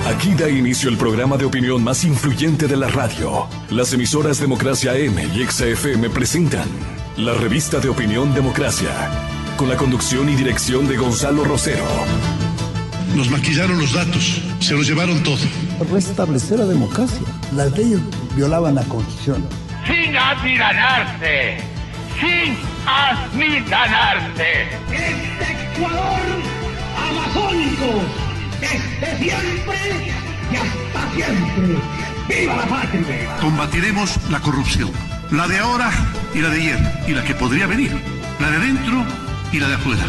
Aquí da inicio el programa de opinión más influyente de la radio. Las emisoras Democracia M y Exa FM presentan la revista de opinión Democracia, con la conducción y dirección de Gonzalo Rosero. Nos maquillaron los datos, se los llevaron todo. Restablecer la democracia. Las leyes violaban la Constitución. Sin amilanarse, sin amilanarse. Este Ecuador amazónico, desde siempre y hasta siempre. ¡Viva la patria! Combatiremos la corrupción, la de ahora y la de ayer, y la que podría venir, la de dentro y la de afuera.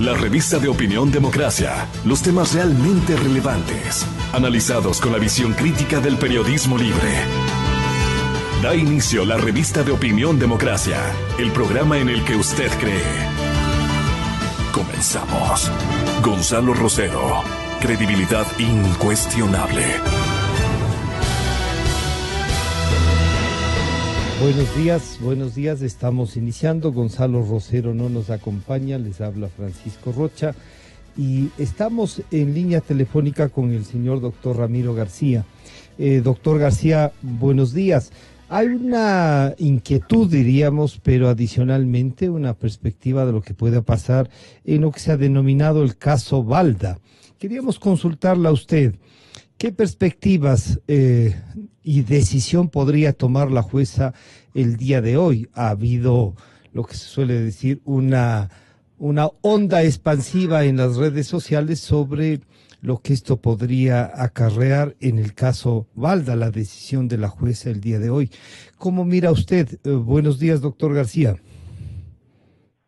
La revista de opinión Democracia, los temas realmente relevantes, analizados con la visión crítica del periodismo libre. Da inicio la revista de opinión Democracia, el programa en el que usted cree. Comenzamos. Gonzalo Rosero, credibilidad incuestionable. Buenos días, estamos iniciando. Gonzalo Rosero no nos acompaña, les habla Francisco Rocha y estamos en línea telefónica con el señor doctor Ramiro García. Doctor García, buenos días. Hay una inquietud, diríamos, pero adicionalmente una perspectiva de lo que pueda pasar en lo que se ha denominado el caso Balda. Queríamos consultarla a usted. ¿Qué perspectivas y decisión podría tomar la jueza el día de hoy? Ha habido lo que se suele decir una onda expansiva en las redes sociales sobre lo que esto podría acarrear en el caso Balda, la decisión de la jueza el día de hoy. ¿Cómo mira usted? Buenos días, doctor García.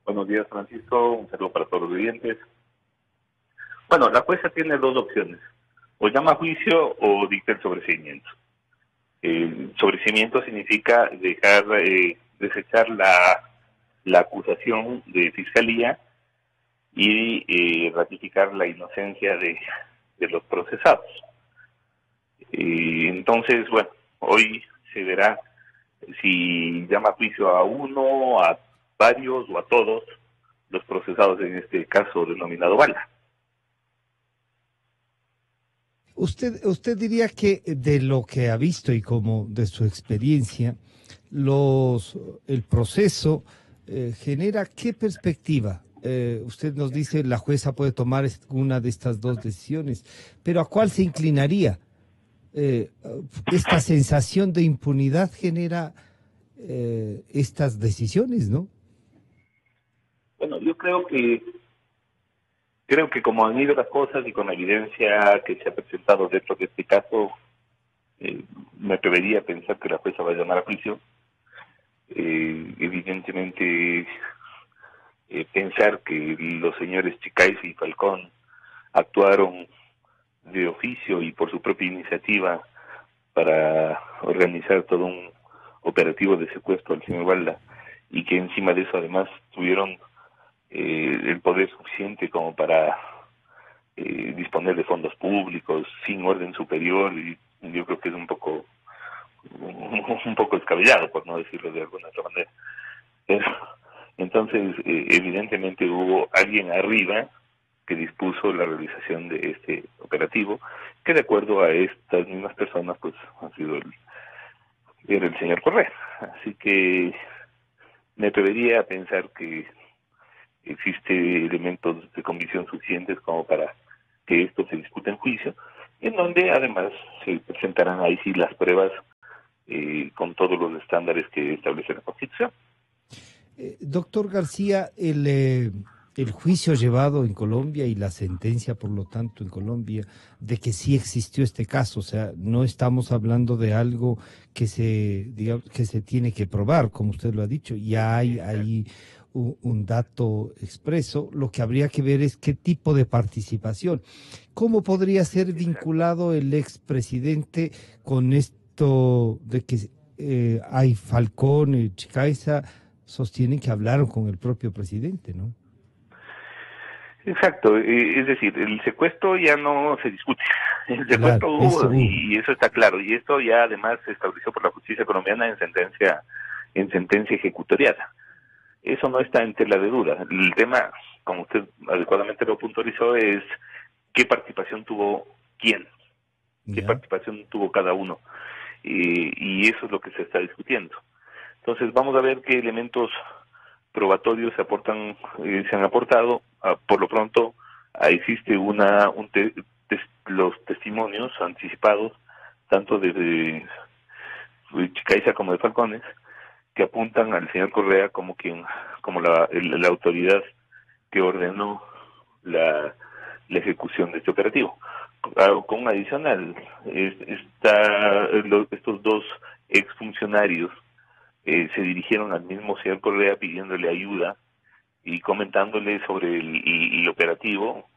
Buenos días, Francisco. Un saludo para todos los oyentes. Bueno, la jueza tiene dos opciones. O llama a juicio o dicta el sobreseimiento. El sobreseimiento significa desechar la acusación de fiscalía y ratificar la inocencia de los procesados. Entonces, bueno, hoy se verá si llama a juicio a uno, a varios o a todos los procesados en este caso denominado Balda. Usted diría que de lo que ha visto y como de su experiencia, el proceso genera ¿qué perspectiva? Usted nos dice la jueza puede tomar una de estas dos decisiones, pero ¿a cuál se inclinaría? Esta sensación de impunidad genera estas decisiones, ¿no? Bueno, yo creo que como han ido las cosas y con la evidencia que se ha presentado dentro de este caso, me atrevería a pensar que la jueza va a llamar a juicio. Evidentemente, pensar que los señores Chicaiz y Falcón actuaron de oficio y por su propia iniciativa para organizar todo un operativo de secuestro al señor Balda y que encima de eso además tuvieron el poder suficiente como para disponer de fondos públicos sin orden superior, y yo creo que es un poco descabellado, por no decirlo de alguna otra manera. Pero, entonces, evidentemente hubo alguien arriba que dispuso la realización de este operativo, que de acuerdo a estas mismas personas, pues era el señor Correa. Así que me atrevería a pensar que existe elementos de convicción suficientes como para que esto se discute en juicio, en donde además se presentarán ahí sí las pruebas con todos los estándares que establece la Constitución. Doctor García, el juicio llevado en Colombia y la sentencia, por lo tanto, en Colombia, de que sí existió este caso, o sea, no estamos hablando de algo que se tiene que probar, como usted lo ha dicho, ya hay ahí un dato expreso. Lo que habría que ver es qué tipo de participación. ¿Cómo podría ser vinculado el expresidente con esto de que hay Falcón y Chicaiza? Sostienen que hablaron con el propio presidente, ¿no? Exacto, es decir, el secuestro ya no se discute. El secuestro hubo y eso está claro. Y esto ya además se estableció por la justicia colombiana en sentencia ejecutoriada. Eso no está en tela de duda. El tema, como usted adecuadamente lo puntualizó, es qué participación tuvo quién, qué participación tuvo cada uno, y eso es lo que se está discutiendo. Entonces vamos a ver qué elementos probatorios se han aportado. Por lo pronto existe los testimonios anticipados tanto de Chicaiza como de Falcones, que apuntan al señor Correa como la autoridad que ordenó la ejecución de este operativo. Con un adicional, estos dos exfuncionarios se dirigieron al mismo señor Correa pidiéndole ayuda y comentándole sobre el operativo,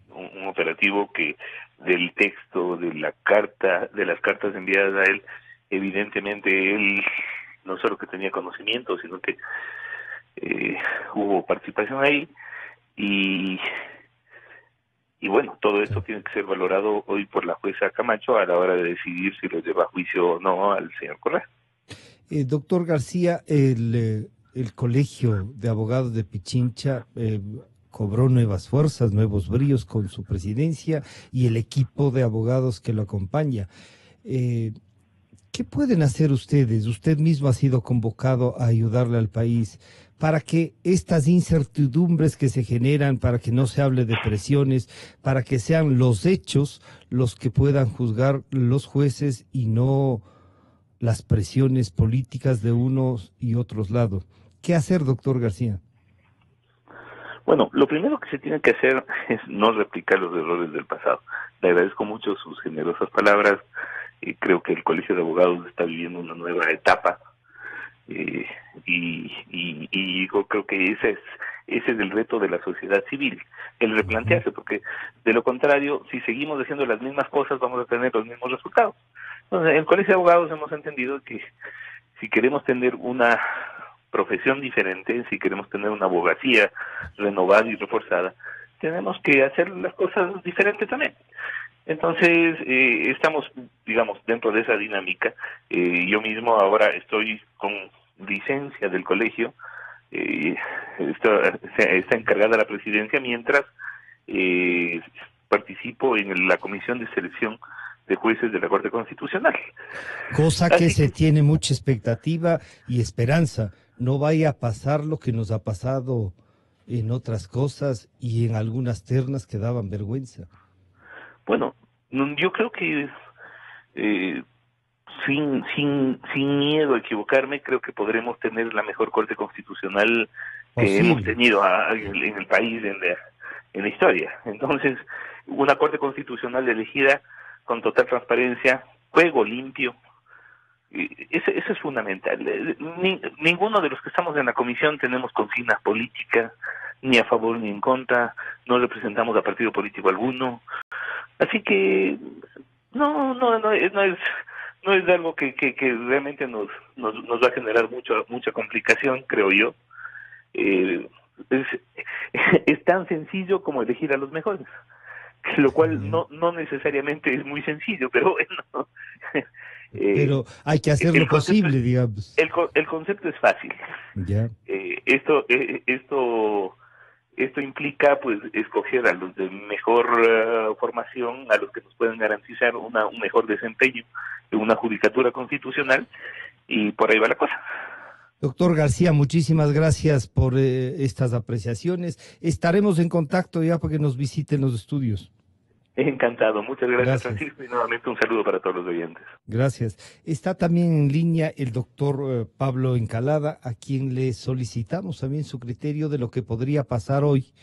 un operativo que del texto de las cartas enviadas a él, evidentemente él no solo que tenía conocimiento, sino que hubo participación ahí, y bueno, todo esto tiene que ser valorado hoy por la jueza Camacho a la hora de decidir si lo lleva a juicio o no al señor Correa. Doctor García, el Colegio de Abogados de Pichincha cobró nuevas fuerzas, nuevos bríos con su presidencia y el equipo de abogados que lo acompaña. ¿Qué pueden hacer ustedes? Usted mismo ha sido convocado a ayudarle al país para que estas incertidumbres que se generan, para que no se hable de presiones, para que sean los hechos los que puedan juzgar los jueces y no las presiones políticas de unos y otros lados. ¿Qué hacer, doctor García? Bueno, lo primero que se tiene que hacer es no replicar los errores del pasado. Le agradezco mucho sus generosas palabras. Creo que el Colegio de Abogados está viviendo una nueva etapa y yo creo que ese es el reto de la sociedad civil, el replantearse, porque de lo contrario, si seguimos haciendo las mismas cosas, vamos a tener los mismos resultados. Entonces, en el Colegio de Abogados hemos entendido que si queremos tener una profesión diferente, si queremos tener una abogacía renovada y reforzada, tenemos que hacer las cosas diferentes también. Entonces, estamos, digamos, dentro de esa dinámica. Yo mismo ahora estoy con licencia del colegio, está encargada la presidencia, mientras participo en la comisión de selección de jueces de la Corte Constitucional. Cosa que se tiene mucha expectativa y esperanza. No vaya a pasar lo que nos ha pasado en otras cosas y en algunas ternas que daban vergüenza. Bueno, yo creo que sin miedo a equivocarme, creo que podremos tener la mejor Corte Constitucional que hemos tenido en el país en la historia. Entonces, una Corte Constitucional elegida con total transparencia, juego limpio, eso es fundamental. Ninguno de los que estamos en la comisión tenemos consignas políticas, ni a favor ni en contra, no representamos a partido político alguno. Así que no es algo que realmente nos va a generar mucha complicación, creo yo. Es tan sencillo como elegir a los mejores, lo cual no necesariamente es muy sencillo, pero bueno. Pero hay que hacer lo posible, digamos. El concepto es fácil. Ya. Esto implica, pues, escoger a los de mejor formación, a los que nos pueden garantizar un mejor desempeño en una judicatura constitucional, y por ahí va la cosa. Doctor García, muchísimas gracias por estas apreciaciones. Estaremos en contacto ya para que nos visiten los estudios. Encantado, muchas gracias, Francisco, y nuevamente un saludo para todos los oyentes. Gracias. Está también en línea el doctor Pablo Encalada, a quien le solicitamos también su criterio de lo que podría pasar hoy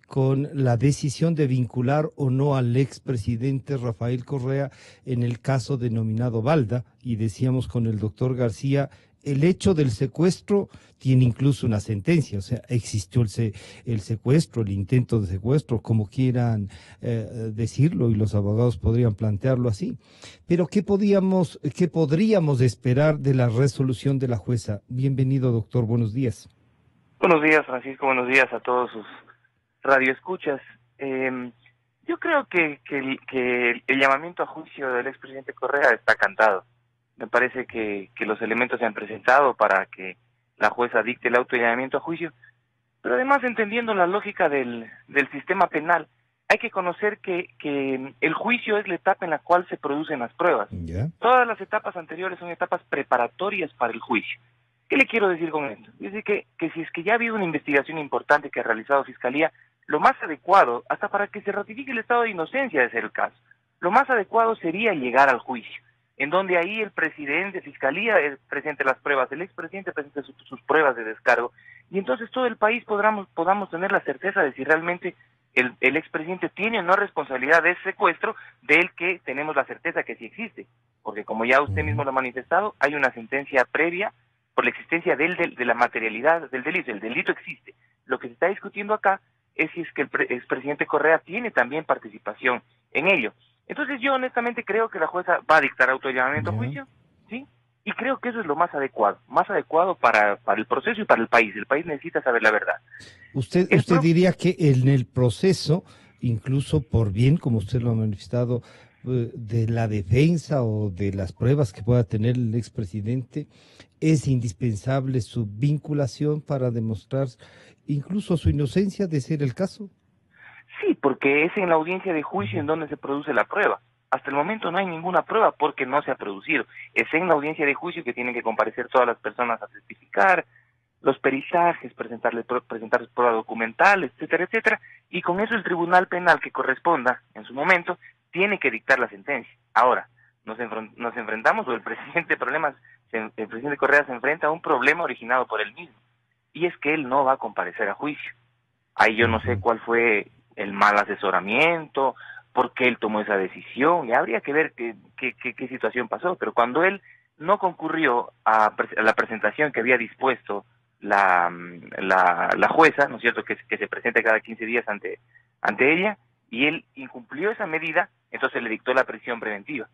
con la decisión de vincular o no al expresidente Rafael Correa en el caso denominado Balda, y decíamos con el doctor García, el hecho del secuestro tiene incluso una sentencia, o sea, existió el secuestro, el intento de secuestro, como quieran decirlo, y los abogados podrían plantearlo así. Pero ¿qué podríamos esperar de la resolución de la jueza? Bienvenido, doctor, buenos días. Buenos días, Francisco, buenos días a todos sus radioescuchas. Yo creo que el llamamiento a juicio del expresidente Correa está cantado. Me parece que los elementos se han presentado para que la jueza dicte el auto de llamamiento a juicio, pero además entendiendo la lógica del sistema penal, hay que conocer que el juicio es la etapa en la cual se producen las pruebas. ¿Ya? Todas las etapas anteriores son etapas preparatorias para el juicio. ¿Qué le quiero decir con esto? Es decir, que si es que ya ha habido una investigación importante que ha realizado Fiscalía, lo más adecuado, hasta para que se ratifique el estado de inocencia de ser el caso, lo más adecuado sería llegar al juicio, en donde ahí el presidente, Fiscalía, presente las pruebas, el expresidente presente sus pruebas de descargo, y entonces todo el país podamos tener la certeza de si realmente el expresidente tiene o no responsabilidad de ese secuestro, del que tenemos la certeza que sí existe, porque como ya usted mismo lo ha manifestado, hay una sentencia previa por la existencia de la materialidad del delito. El delito existe. Lo que se está discutiendo acá es si es que el expresidente Correa tiene también participación en ello. Entonces yo honestamente creo que la jueza va a dictar autollamamiento a juicio, ¿sí? Y creo que eso es lo más adecuado para el proceso y para el país. El país necesita saber la verdad. Usted diría que en el proceso, incluso por bien, como usted lo ha manifestado, de la defensa o de las pruebas que pueda tener el expresidente, es indispensable su vinculación para demostrar incluso su inocencia, de ser el caso. Sí, porque es en la audiencia de juicio en donde se produce la prueba. Hasta el momento no hay ninguna prueba porque no se ha producido. Es en la audiencia de juicio que tienen que comparecer todas las personas a testificar, los peritajes, presentar pruebas documentales, etcétera, etcétera, y con eso el tribunal penal que corresponda en su momento tiene que dictar la sentencia. Ahora, nos enfrentamos, o el presidente Correa se enfrenta a un problema originado por él mismo, y es que él no va a comparecer a juicio. Ahí yo no sé cuál fue el mal asesoramiento, por qué él tomó esa decisión, y habría que ver qué situación pasó, pero cuando él no concurrió a la presentación que había dispuesto la jueza, ¿no es cierto?, que se presente cada 15 días ante ella, y él incumplió esa medida, entonces le dictó la prisión preventiva.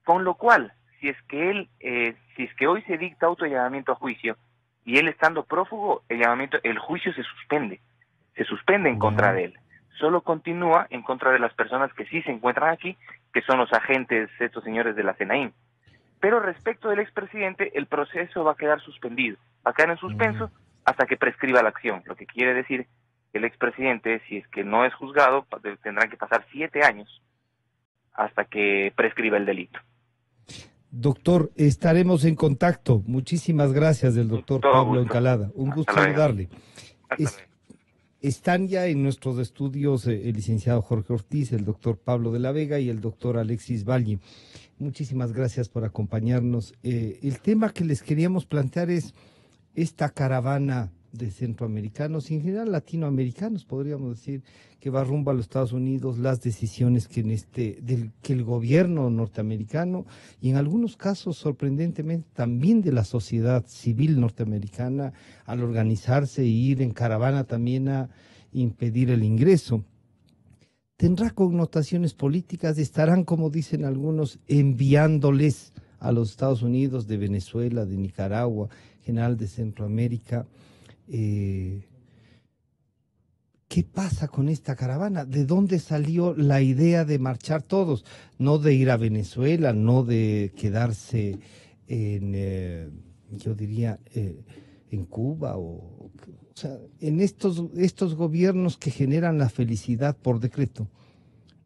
Con lo cual, si es que hoy se dicta autollamamiento a juicio, y él estando prófugo, el juicio se suspende en contra de él. Solo continúa en contra de las personas que sí se encuentran aquí, que son los agentes, estos señores de la CNAIM. Pero respecto del expresidente, el proceso va a quedar suspendido, va a quedar en suspenso hasta que prescriba la acción, lo que quiere decir que el expresidente, si es que no es juzgado, tendrán que pasar 7 años hasta que prescriba el delito. Doctor, estaremos en contacto. Muchísimas gracias, del doctor Pablo Encalada. Un gusto saludarle. Están ya en nuestros estudios el licenciado Jorge Ortiz, el doctor Pablo de la Vega y el doctor Alexis Valle. Muchísimas gracias por acompañarnos. El tema que les queríamos plantear es esta caravana de centroamericanos y en general latinoamericanos, podríamos decir, que va rumbo a los Estados Unidos, las decisiones que que el gobierno norteamericano y en algunos casos sorprendentemente también de la sociedad civil norteamericana, al organizarse e ir en caravana también a impedir el ingreso. Tendrá connotaciones políticas, estarán, como dicen algunos, enviándoles a los Estados Unidos de Venezuela, de Nicaragua, general de Centroamérica. ¿Qué pasa con esta caravana? ¿De dónde salió la idea de marchar todos? No de ir a Venezuela, no de quedarse yo diría, en Cuba o sea, en estos gobiernos que generan la felicidad por decreto.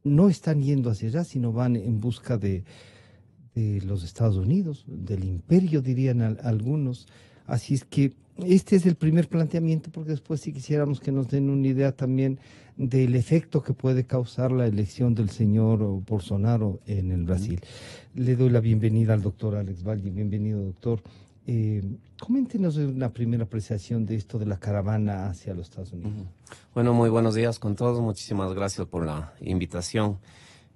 No están yendo hacia allá, sino van en busca de los Estados Unidos, del imperio, dirían algunos. Así es que este es el primer planteamiento, porque después sí quisiéramos que nos den una idea también del efecto que puede causar la elección del señor Bolsonaro en el Brasil. Le doy la bienvenida al doctor Alex Valle. Bienvenido, doctor. Coméntenos una primera apreciación de esto de la caravana hacia los Estados Unidos. Bueno, muy buenos días con todos. Muchísimas gracias por la invitación.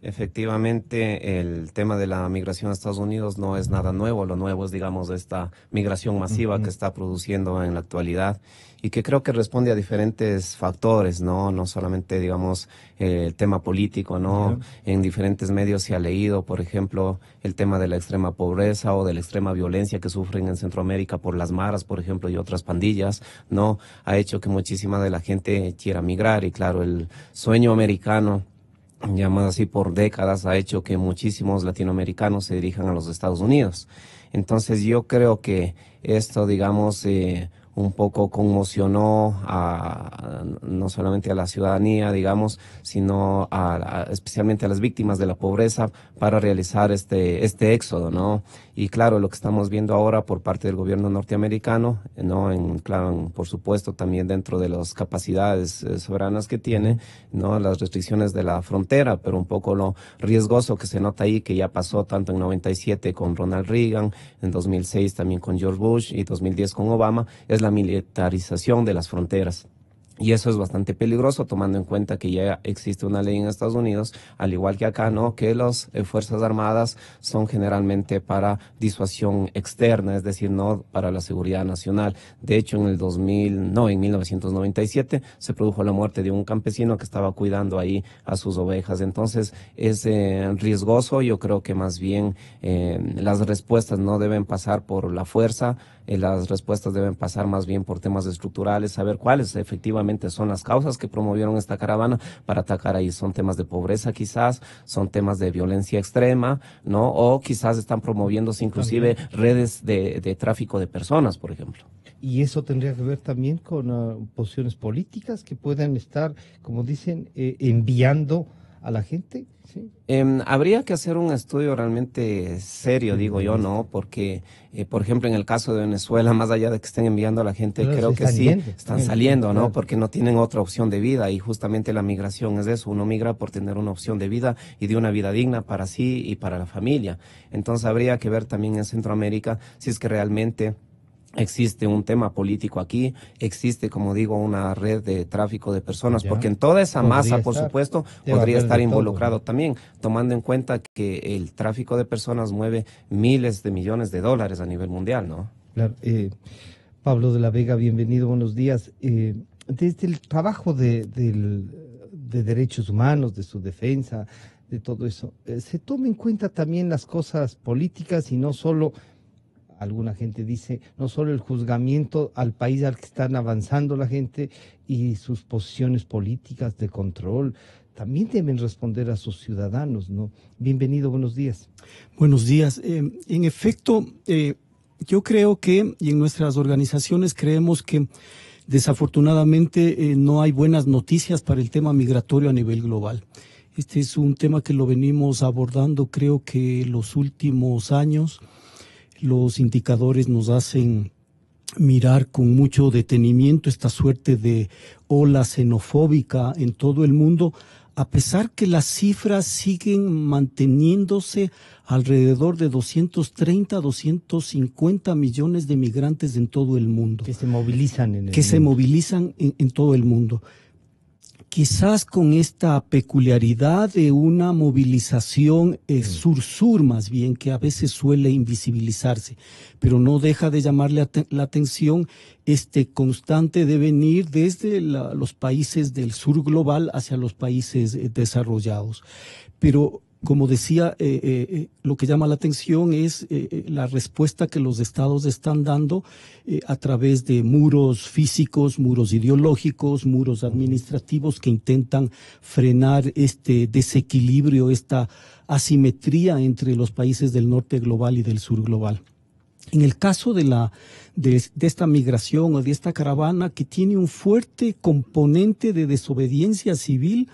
Efectivamente, el tema de la migración a Estados Unidos no es nada nuevo. Lo nuevo es, digamos, esta migración masiva que está produciendo en la actualidad y que creo que responde a diferentes factores, ¿no? No solamente, digamos, el tema político, ¿no? En diferentes medios se ha leído, por ejemplo, el tema de la extrema pobreza o de la extrema violencia que sufren en Centroamérica por las maras, por ejemplo, y otras pandillas, ¿no? Ha hecho que muchísima de la gente quiera migrar y, claro, el sueño americano, llamado así por décadas, ha hecho que muchísimos latinoamericanos se dirijan a los Estados Unidos. Entonces yo creo que esto, digamos, un poco conmocionó no solamente a la ciudadanía, digamos, sino especialmente a las víctimas de la pobreza para realizar este éxodo, ¿no? Y claro, lo que estamos viendo ahora por parte del gobierno norteamericano, ¿no? Claro, por supuesto, también dentro de las capacidades soberanas que tiene, ¿no? Las restricciones de la frontera, pero un poco lo riesgoso que se nota ahí, que ya pasó tanto en 97 con Ronald Reagan, en 2006 también con George Bush y 2010 con Obama, es la militarización de las fronteras. Y eso es bastante peligroso, tomando en cuenta que ya existe una ley en Estados Unidos, al igual que acá, ¿no? Que las Fuerzas Armadas son generalmente para disuasión externa, es decir, no para la seguridad nacional. De hecho, en 1997 se produjo la muerte de un campesino que estaba cuidando ahí a sus ovejas. Entonces, es riesgoso. Yo creo que más bien las respuestas no deben pasar por la fuerza, las respuestas deben pasar más bien por temas estructurales, saber cuáles efectivamente son las causas que promovieron esta caravana para atacar ahí. Son temas de pobreza quizás, son temas de violencia extrema, ¿no? O quizás están promoviéndose inclusive redes de tráfico de personas, por ejemplo. Y eso tendría que ver también con posiciones políticas que puedan estar, como dicen, enviando a la gente, ¿sí? Habría que hacer un estudio realmente serio, digo yo, ¿no? Porque, por ejemplo, en el caso de Venezuela, más allá de que estén enviando a la gente, Pero creo que sí, están saliendo, ¿no? Claro. Porque no tienen otra opción de vida, y justamente la migración es eso, uno migra por tener una opción de vida y de una vida digna para sí y para la familia. Entonces habría que ver también en Centroamérica si es que realmente existe un tema político aquí, existe, como digo, una red de tráfico de personas, porque en toda esa masa, por supuesto, podría estar involucrado también, tomando en cuenta que el tráfico de personas mueve miles de millones de dólares a nivel mundial, ¿no? Claro. Pablo de la Vega, bienvenido, buenos días. Desde el trabajo de derechos humanos, de su defensa, de todo eso, ¿se toma en cuenta también las cosas políticas y no solo... Alguna gente dice, no solo el juzgamiento al país al que están avanzando la gente y sus posiciones políticas de control, también deben responder a sus ciudadanos, ¿no? Bienvenido, buenos días. Buenos días. En efecto, yo creo que, y en nuestras organizaciones creemos que desafortunadamente no hay buenas noticias para el tema migratorio a nivel global. Este es un tema que lo venimos abordando, creo que los últimos años. Los indicadores nos hacen mirar con mucho detenimiento esta suerte de ola xenofóbica en todo el mundo, a pesar que las cifras siguen manteniéndose alrededor de 230, 250 millones de migrantes en todo el mundo. Que se movilizan en el Que se movilizan en todo el mundo. Quizás con esta peculiaridad de una movilización sur-sur más bien, que a veces suele invisibilizarse, pero no deja de llamarle la atención este constante de venir desde los países del sur global hacia los países desarrollados. Pero como decía, lo que llama la atención es la respuesta que los estados están dando a través de muros físicos, muros ideológicos, muros administrativos que intentan frenar este desequilibrio, esta asimetría entre los países del norte global y del sur global. En el caso de esta migración o de esta caravana que tiene un fuerte componente de desobediencia civil,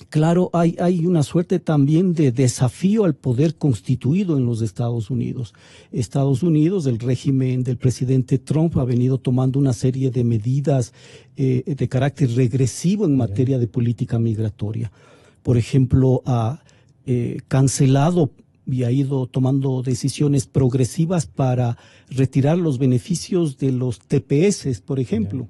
claro, hay una suerte también de desafío al poder constituido en los Estados Unidos. Estados Unidos, el régimen del presidente Trump ha venido tomando una serie de medidas de carácter regresivo en materia de política migratoria. Por ejemplo, ha cancelado y ha ido tomando decisiones progresivas para retirar los beneficios de los TPS, por ejemplo.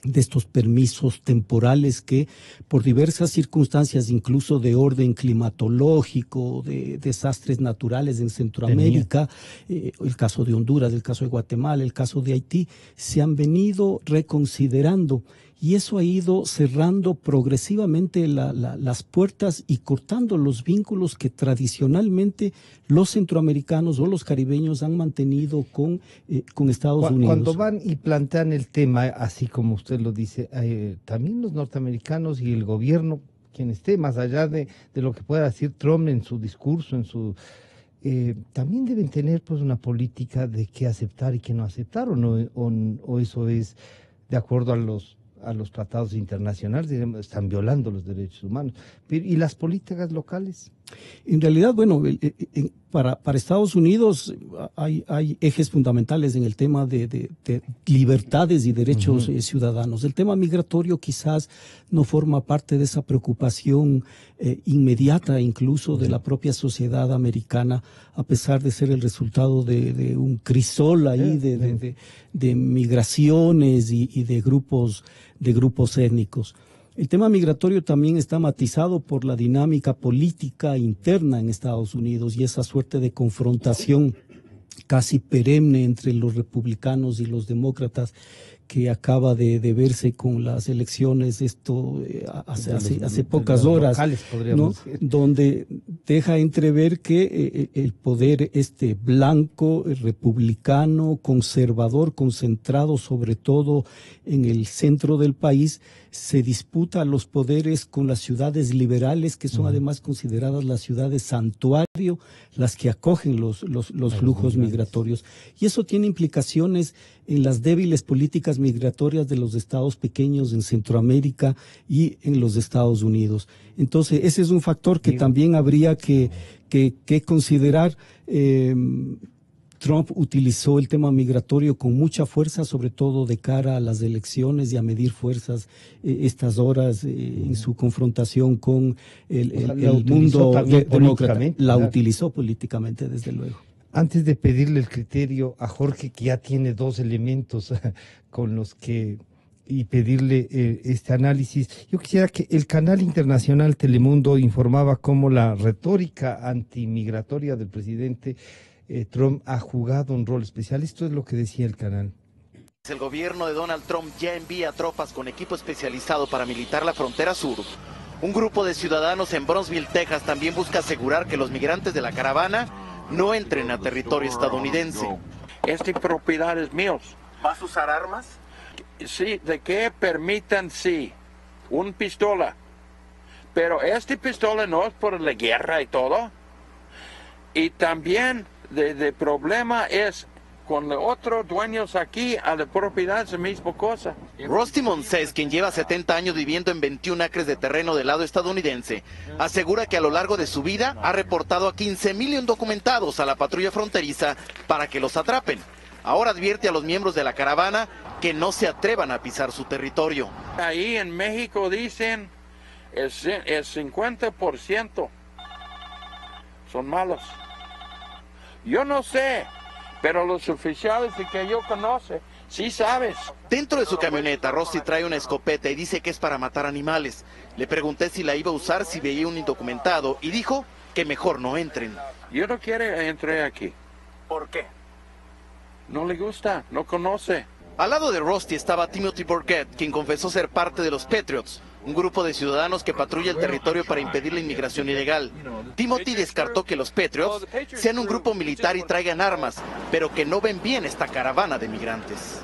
De estos permisos temporales que por diversas circunstancias, incluso de orden climatológico, de desastres naturales en Centroamérica, el caso de Honduras, el caso de Guatemala, el caso de Haití, se han venido reconsiderando y eso ha ido cerrando progresivamente las puertas y cortando los vínculos que tradicionalmente los centroamericanos o los caribeños han mantenido con Estados Unidos. Cuando van y plantean el tema, así como usted lo dice, también los norteamericanos y el gobierno, quien esté más allá de lo que pueda decir Trump en su discurso, también deben tener pues una política de qué aceptar y qué no aceptar, o eso es de acuerdo a los tratados internacionales, digamos, están violando los derechos humanos. ¿Y las políticas locales? En realidad, bueno, para Estados Unidos hay ejes fundamentales en el tema de libertades y derechos ciudadanos. El tema migratorio quizás no forma parte de esa preocupación inmediata incluso de la propia sociedad americana, a pesar de ser el resultado de un crisol ahí de migraciones y de grupos étnicos. El tema migratorio también está matizado por la dinámica política interna en Estados Unidos y esa suerte de confrontación casi perenne entre los republicanos y los demócratas que acaba de verse con las elecciones hace pocas horas, ¿no? Donde deja entrever que el poder blanco, republicano, conservador, concentrado sobre todo en el centro del país, se disputa los poderes con las ciudades liberales, que son además consideradas las ciudades santuario, las que acogen los flujos migratorios. Y eso tiene implicaciones en las débiles políticas migratorias de los estados pequeños en Centroamérica y en los Estados Unidos. Entonces, ese es un factor que también habría que considerar. Trump utilizó el tema migratorio con mucha fuerza, sobre todo de cara a las elecciones y a medir fuerzas estas horas en su confrontación con el mundo demócrata. La utilizó políticamente, desde luego. Antes de pedirle el criterio a Jorge, que ya tiene dos elementos con los que y pedirle este análisis, yo quisiera que el canal internacional Telemundo informaba cómo la retórica antimigratoria del presidente Trump ha jugado un rol especial. Esto es lo que decía el canal. El gobierno de Donald Trump ya envía tropas con equipo especializado para militar la frontera sur. Un grupo de ciudadanos en Brownsville, Texas, también busca asegurar que los migrantes de la caravana no entren a territorio estadounidense. Esta propiedad es mío. ¿Vas a usar armas? Sí, de que permitan, sí, una pistola. Pero esta pistola no es por la guerra y todo. Y también el problema es con los otros dueños aquí a la propiedad es la misma cosa. Rusty Monsés, quien lleva 70 años viviendo en 21 acres de terreno del lado estadounidense, asegura que a lo largo de su vida ha reportado a 15,000 indocumentados a la patrulla fronteriza para que los atrapen. Ahora advierte a los miembros de la caravana que no se atrevan a pisar su territorio. Ahí en México dicen el 50% son malos. Yo no sé, pero los oficiales que yo conozco, sí sabes. Dentro de su camioneta, Rusty trae una escopeta y dice que es para matar animales. Le pregunté si la iba a usar si veía un indocumentado y dijo que mejor no entren. Yo no quiero entrar aquí. ¿Por qué? No le gusta, no conoce. Al lado de Rusty estaba Timothy Burgett, quien confesó ser parte de los Patriots, un grupo de ciudadanos que patrulla el territorio para impedir la inmigración ilegal. Timothy descartó que los Patriots sean un grupo militar y traigan armas, pero que no ven bien esta caravana de migrantes.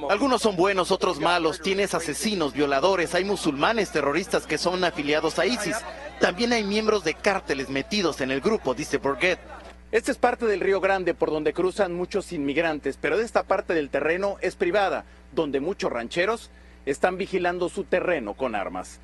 Algunos son buenos, otros malos. Tienes asesinos, violadores, hay musulmanes terroristas que son afiliados a ISIS. También hay miembros de cárteles metidos en el grupo, dice Burgett. Esta es parte del Río Grande por donde cruzan muchos inmigrantes, pero de esta parte del terreno es privada, donde muchos rancheros están vigilando su terreno con armas.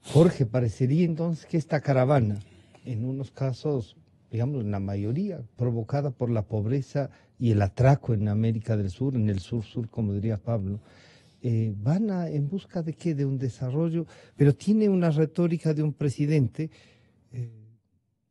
Jorge, parecería entonces que esta caravana, en unos casos, digamos en la mayoría, provocada por la pobreza y el atraco en América del Sur, en el sur-sur, como diría Pablo, van en busca de ¿qué? De un desarrollo, pero tiene una retórica de un presidente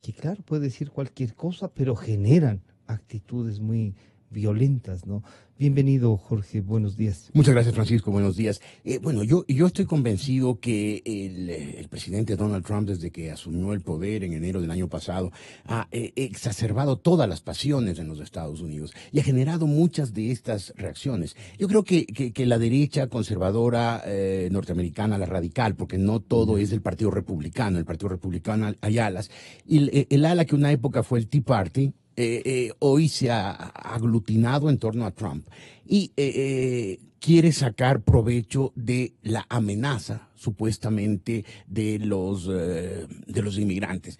que claro, puede decir cualquier cosa, pero generan actitudes muy violentas, ¿no? Bienvenido, Jorge, buenos días. Muchas gracias, Francisco, buenos días. Bueno, yo estoy convencido que el presidente Donald Trump, desde que asumió el poder en enero del año pasado, ha exacerbado todas las pasiones en los Estados Unidos y ha generado muchas de estas reacciones. Yo creo que la derecha conservadora norteamericana, la radical, porque no todo es del Partido Republicano, el Partido Republicano hay alas, y el ala que una época fue el Tea Party, hoy se ha aglutinado en torno a Trump. y quiere sacar provecho de la amenaza supuestamente de los inmigrantes.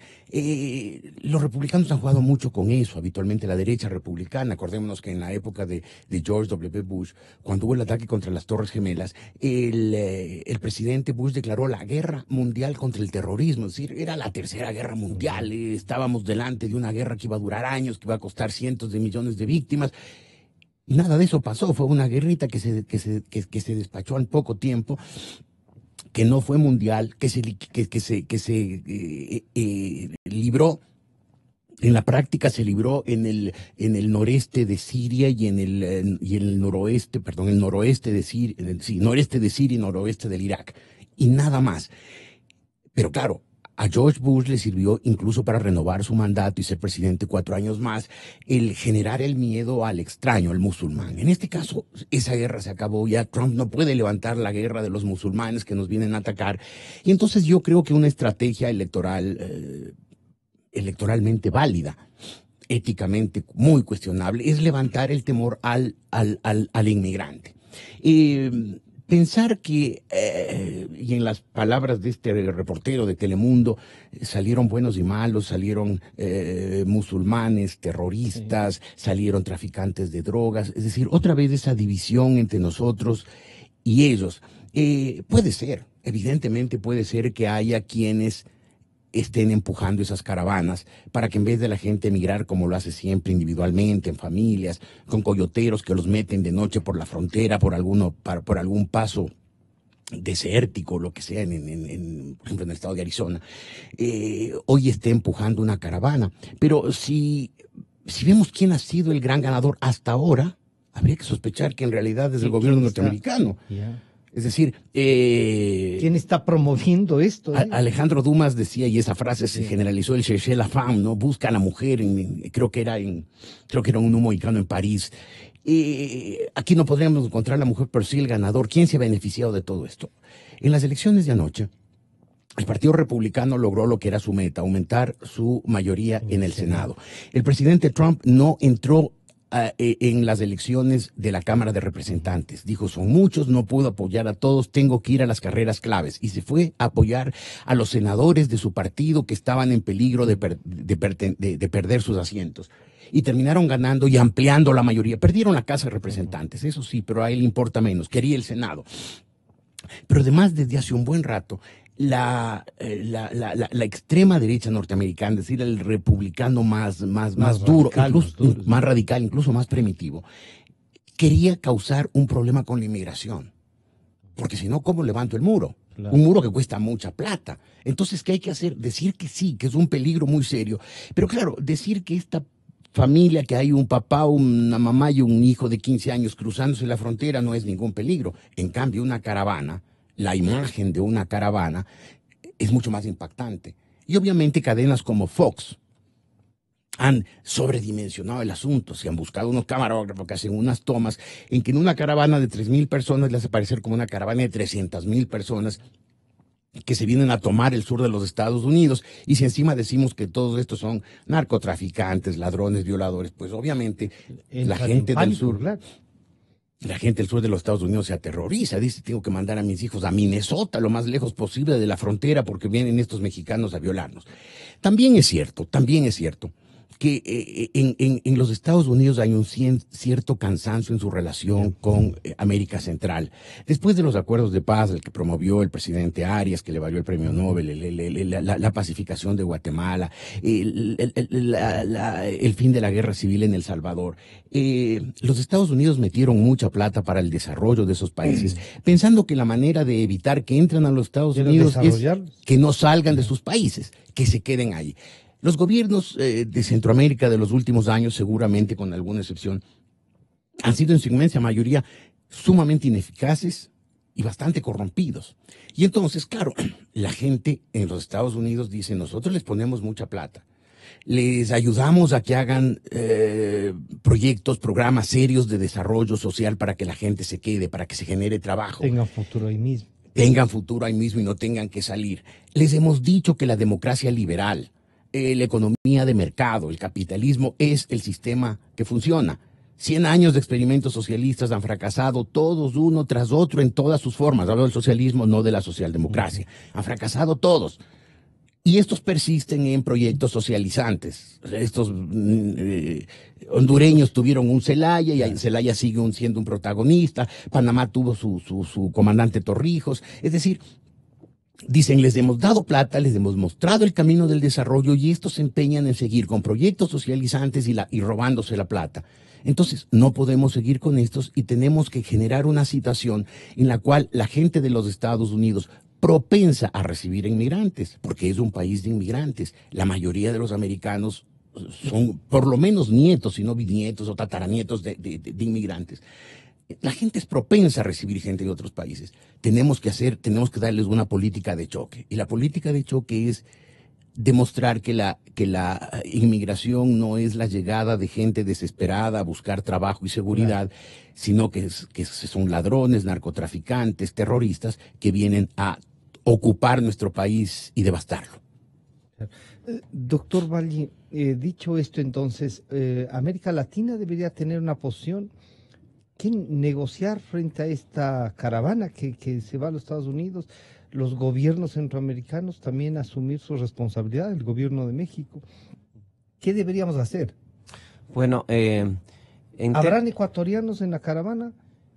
Los republicanos han jugado mucho con eso, habitualmente la derecha republicana. Acordémonos que en la época de George W. Bush, cuando hubo el ataque contra las Torres Gemelas, el presidente Bush declaró la guerra mundial contra el terrorismo, es decir, era la tercera guerra mundial, estábamos delante de una guerra que iba a durar años, que iba a costar cientos de millones de víctimas. Nada de eso pasó, fue una guerrita que se despachó en poco tiempo, que no fue mundial, que se libró, en la práctica se libró en el noreste de Siria y en el noroeste, perdón, el noroeste de Siria, sí, noreste de Siria y noroeste del Irak, y nada más. Pero claro, a George Bush le sirvió incluso para renovar su mandato y ser presidente 4 años más, el generar el miedo al extraño, al musulmán. En este caso, esa guerra se acabó, ya Trump no puede levantar la guerra de los musulmanes que nos vienen a atacar. Y entonces yo creo que una estrategia electoral, electoralmente válida, éticamente muy cuestionable, es levantar el temor al inmigrante. Pensar que, y en las palabras de este reportero de Telemundo, salieron buenos y malos, salieron musulmanes, terroristas, salieron traficantes de drogas, es decir, otra vez esa división entre nosotros y ellos. Puede ser, evidentemente puede ser que haya quienes estén empujando esas caravanas para que en vez de la gente emigrar como lo hace siempre individualmente, en familias, con coyoteros que los meten de noche por la frontera, por algún paso desértico, lo que sea, por ejemplo en el estado de Arizona, hoy esté empujando una caravana. Pero si vemos quién ha sido el gran ganador hasta ahora, habría que sospechar que en realidad es el gobierno norteamericano. Es decir, ¿quién está promoviendo esto? Alejandro Dumas decía, y esa frase se generalizó, el cherchez la femme, ¿no? Busca a la mujer, creo que era un mohicano en París. Aquí no podríamos encontrar a la mujer, pero sí el ganador. ¿Quién se ha beneficiado de todo esto? En las elecciones de anoche, el Partido Republicano logró lo que era su meta, aumentar su mayoría en el Senado. El presidente Trump no entró en las elecciones de la Cámara de Representantes. Dijo, son muchos, no puedo apoyar a todos, tengo que ir a las carreras claves. Y se fue a apoyar a los senadores de su partido que estaban en peligro de perder sus asientos. Y terminaron ganando y ampliando la mayoría. Perdieron la Casa de Representantes, eso sí, pero a él le importa menos, quería el Senado. Pero además, desde hace un buen rato, la extrema derecha norteamericana, es decir, el republicano más duro, más radical, incluso más primitivo, quería causar un problema con la inmigración. Porque si no, ¿cómo levanto el muro? Claro. Un muro que cuesta mucha plata. Entonces, ¿qué hay que hacer? Decir que sí, que es un peligro muy serio. Pero claro, decir que esta familia, que hay un papá, una mamá y un hijo de 15 años cruzándose la frontera no es ningún peligro. En cambio, una caravana, la imagen de una caravana es mucho más impactante. Y obviamente cadenas como Fox han sobredimensionado el asunto. Se han buscado unos camarógrafos que hacen unas tomas en que en una caravana de 3,000 personas le hace parecer como una caravana de 300,000 personas que se vienen a tomar el sur de los Estados Unidos. Y si encima decimos que todos estos son narcotraficantes, ladrones, violadores, pues obviamente la gente del sur... Claro. La gente del sur de los Estados Unidos se aterroriza, dice, tengo que mandar a mis hijos a Minnesota, lo más lejos posible de la frontera, porque vienen estos mexicanos a violarnos. También es cierto que en los Estados Unidos hay un cierto cansancio en su relación con América Central. Después de los acuerdos de paz, el que promovió el presidente Arias, que le valió el premio Nobel, la pacificación de Guatemala, el fin de la guerra civil en El Salvador, los Estados Unidos metieron mucha plata para el desarrollo de esos países, pensando que la manera de evitar que entren a los Estados Unidos es que no salgan de sus países, que se queden ahí. Los gobiernos de Centroamérica de los últimos años, seguramente con alguna excepción, han sido en su inmensa mayoría sumamente ineficaces y bastante corrompidos. Y entonces, claro, la gente en los Estados Unidos dice, nosotros les ponemos mucha plata, les ayudamos a que hagan proyectos, programas serios de desarrollo social para que la gente se quede, para que se genere trabajo. Tengan futuro ahí mismo. Tengan futuro ahí mismo y no tengan que salir. Les hemos dicho que la democracia liberal, la economía de mercado, el capitalismo es el sistema que funciona. 100 años de experimentos socialistas han fracasado todos uno tras otro en todas sus formas. Hablo del socialismo, no de la socialdemocracia. Han fracasado todos. Y estos persisten en proyectos socializantes. Estos hondureños tuvieron un Zelaya y Zelaya sigue siendo un protagonista. Panamá tuvo su comandante Torrijos. Es decir, dicen, les hemos dado plata, les hemos mostrado el camino del desarrollo y estos se empeñan en seguir con proyectos socializantes y robándose la plata. Entonces, no podemos seguir con estos y tenemos que generar una situación en la cual la gente de los Estados Unidos propensa a recibir inmigrantes, porque es un país de inmigrantes. La mayoría de los americanos son por lo menos nietos, si no bisnietos o tataranietos de inmigrantes. La gente es propensa a recibir gente de otros países. Tenemos que darles una política de choque. Y la política de choque es demostrar que la inmigración no es la llegada de gente desesperada a buscar trabajo y seguridad, sino que son ladrones, narcotraficantes, terroristas que vienen a ocupar nuestro país y devastarlo. Doctor Valle, dicho esto entonces, América Latina debería tener una posición que negociar frente a esta caravana que se va a los Estados Unidos, los gobiernos centroamericanos también asumir su responsabilidad, el gobierno de México. ¿Qué deberíamos hacer? Bueno, ¿habrán ecuatorianos en la caravana?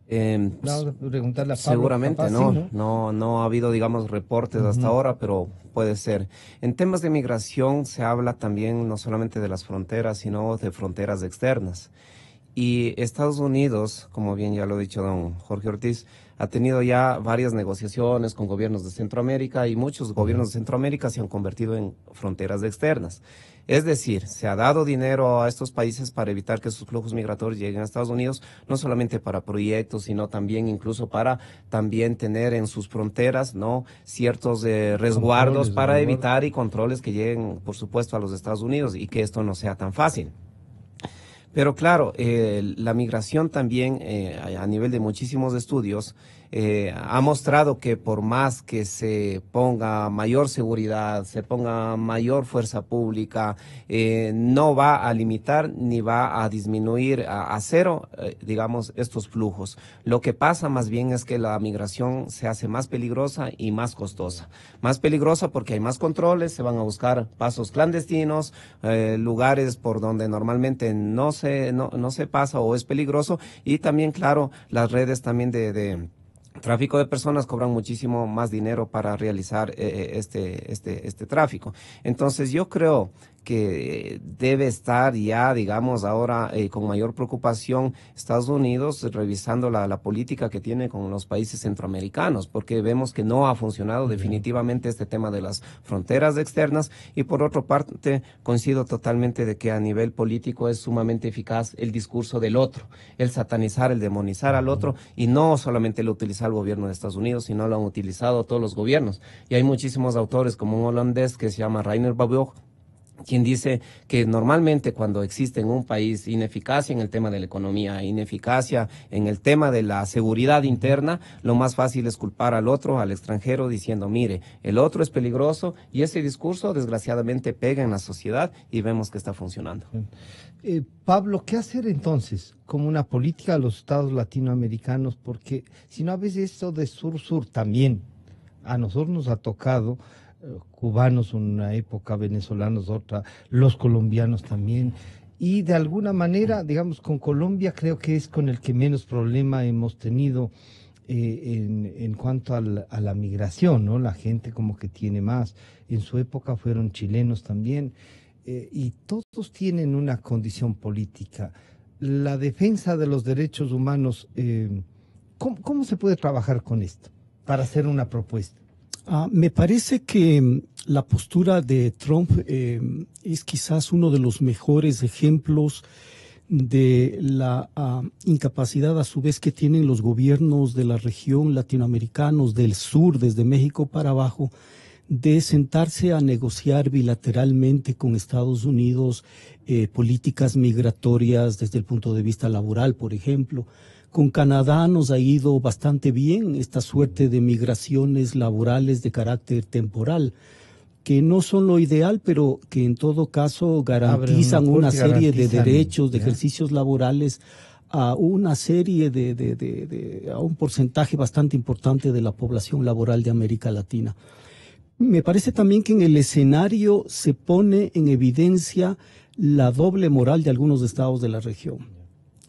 Vamos a preguntarle a Pablo. Seguramente capaz, no, sí, no ha habido, digamos, reportes hasta ahora, pero puede ser. En temas de migración se habla también no solamente de las fronteras, sino de fronteras externas. Y Estados Unidos, como bien ya lo ha dicho don Jorge Ortiz, ha tenido ya varias negociaciones con gobiernos de Centroamérica y muchos gobiernos de Centroamérica se han convertido en fronteras externas. Es decir, se ha dado dinero a estos países para evitar que sus flujos migratorios lleguen a Estados Unidos, no solamente para proyectos, sino también incluso para también tener en sus fronteras, ¿no?, ciertos resguardos para evitar y controles que lleguen, por supuesto, a los Estados Unidos y que esto no sea tan fácil. Pero claro, la migración también, a nivel de muchísimos estudios, ha mostrado que por más que se ponga mayor seguridad, se ponga mayor fuerza pública, no va a limitar ni va a disminuir a cero, digamos, estos flujos. Lo que pasa más bien es que la migración se hace más peligrosa y más costosa. Más peligrosa porque hay más controles, se van a buscar pasos clandestinos, lugares por donde normalmente no se pasa o es peligroso, y también, claro, las redes también de tráfico de personas cobran muchísimo más dinero para realizar este tráfico. Entonces yo creo que debe estar ya, digamos, ahora con mayor preocupación Estados Unidos revisando la política que tiene con los países centroamericanos, porque vemos que no ha funcionado definitivamente este tema de las fronteras externas. Y por otra parte, coincido totalmente de que a nivel político es sumamente eficaz el discurso del otro, el satanizar, el demonizar al otro, y no solamente lo utiliza el gobierno de Estados Unidos, sino lo han utilizado todos los gobiernos. Y hay muchísimos autores, como un holandés que se llama Reiner Babog, quien dice que normalmente cuando existe en un país ineficacia en el tema de la economía, ineficacia en el tema de la seguridad interna, lo más fácil es culpar al otro, al extranjero, diciendo, mire, el otro es peligroso, y ese discurso desgraciadamente pega en la sociedad y vemos que está funcionando. Pablo, ¿qué hacer entonces como una política de los estados latinoamericanos? Porque si no, a veces esto de sur-sur también a nosotros nos ha tocado, cubanos una época, venezolanos otra, los colombianos también, y de alguna manera, digamos, con Colombia creo que es con el que menos problema hemos tenido en cuanto a la migración, ¿no? La gente como que tiene más. En su época fueron chilenos también, y todos tienen una condición política. La defensa de los derechos humanos, ¿cómo se puede trabajar con esto para hacer una propuesta? Me parece que la postura de Trump es quizás uno de los mejores ejemplos de la incapacidad a su vez que tienen los gobiernos de la región, latinoamericanos del sur, desde México para abajo, de sentarse a negociar bilateralmente con Estados Unidos políticas migratorias desde el punto de vista laboral, por ejemplo. Con Canadá nos ha ido bastante bien esta suerte de migraciones laborales de carácter temporal, que no son lo ideal, pero que en todo caso garantizan una serie de derechos, de ejercicios laborales a una serie a un porcentaje bastante importante de la población laboral de América Latina. Me parece también que en el escenario se pone en evidencia la doble moral de algunos estados de la región.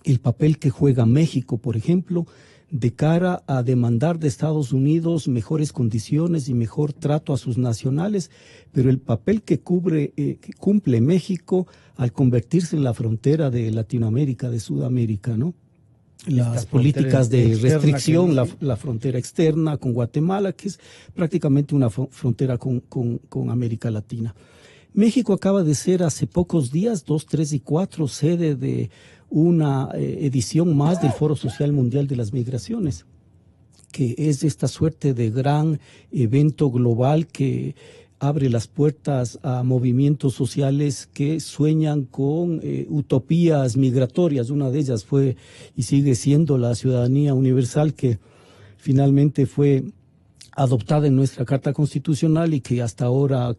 El papel que juega México, por ejemplo, de cara a demandar de Estados Unidos mejores condiciones y mejor trato a sus nacionales, pero el papel que cumple México al convertirse en la frontera de Latinoamérica, de Sudamérica, ¿no? Las políticas de restricción, la frontera externa con Guatemala, que es prácticamente una frontera con América Latina. México acaba de ser hace pocos días, 2, 3 y 4, sede de una edición más del Foro Social Mundial de las Migraciones, que es esta suerte de gran evento global que abre las puertas a movimientos sociales que sueñan con utopías migratorias. Una de ellas fue y sigue siendo la ciudadanía universal, que finalmente fue adoptada en nuestra Carta Constitucional y que hasta ahora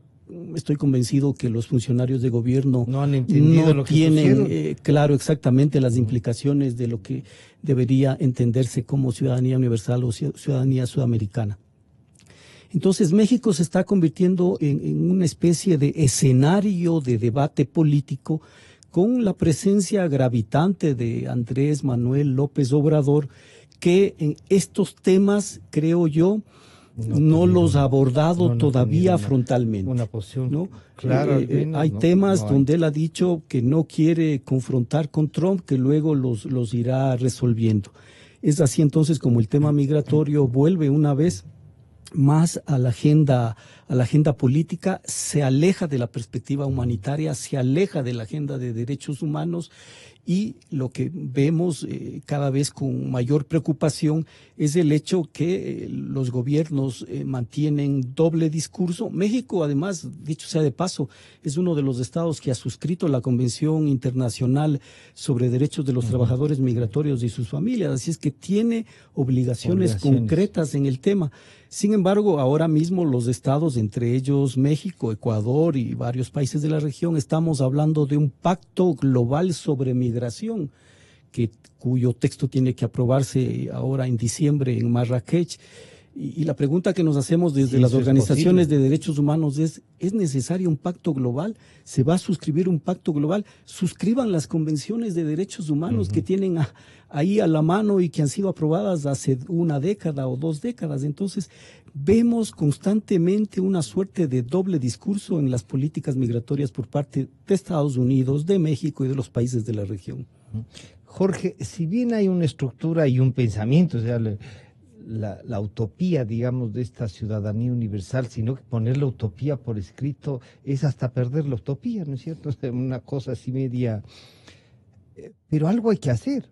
estoy convencido que los funcionarios de gobierno no han entendido lo que tienen claro exactamente las implicaciones de lo que debería entenderse como ciudadanía universal o ciudadanía sudamericana. Entonces México se está convirtiendo en una especie de escenario de debate político con la presencia gravitante de Andrés Manuel López Obrador, que en estos temas, creo yo, no los ha abordado todavía frontalmente. Una posición, ¿no? Claro, hay temas donde él ha dicho que no quiere confrontar con Trump, que luego los irá resolviendo. Es así entonces como el tema migratorio vuelve una vez más a la agenda política, se aleja de la perspectiva humanitaria, se aleja de la agenda de derechos humanos, y lo que vemos cada vez con mayor preocupación es el hecho que los gobiernos mantienen doble discurso. México, además, dicho sea de paso, es uno de los estados que ha suscrito la Convención Internacional sobre Derechos de los Trabajadores Migratorios y sus familias, así es que tiene obligaciones concretas en el tema. Sin embargo, ahora mismo los estados, entre ellos México, Ecuador y varios países de la región, estamos hablando de un pacto global sobre migración, cuyo texto tiene que aprobarse ahora en diciembre en Marrakech. Y la pregunta que nos hacemos desde las organizaciones de derechos humanos ¿es necesario un pacto global? ¿Se va a suscribir un pacto global? Suscriban las convenciones de derechos humanos que tienen ahí a la mano y que han sido aprobadas hace una década o 2 décadas. Entonces, vemos constantemente una suerte de doble discurso en las políticas migratorias por parte de Estados Unidos, de México y de los países de la región. Jorge, si bien hay una estructura y un pensamiento, o sea, la utopía, digamos, de esta ciudadanía universal, sino que poner la utopía por escrito es hasta perder la utopía, ¿no es cierto? Una cosa así media... Pero algo hay que hacer.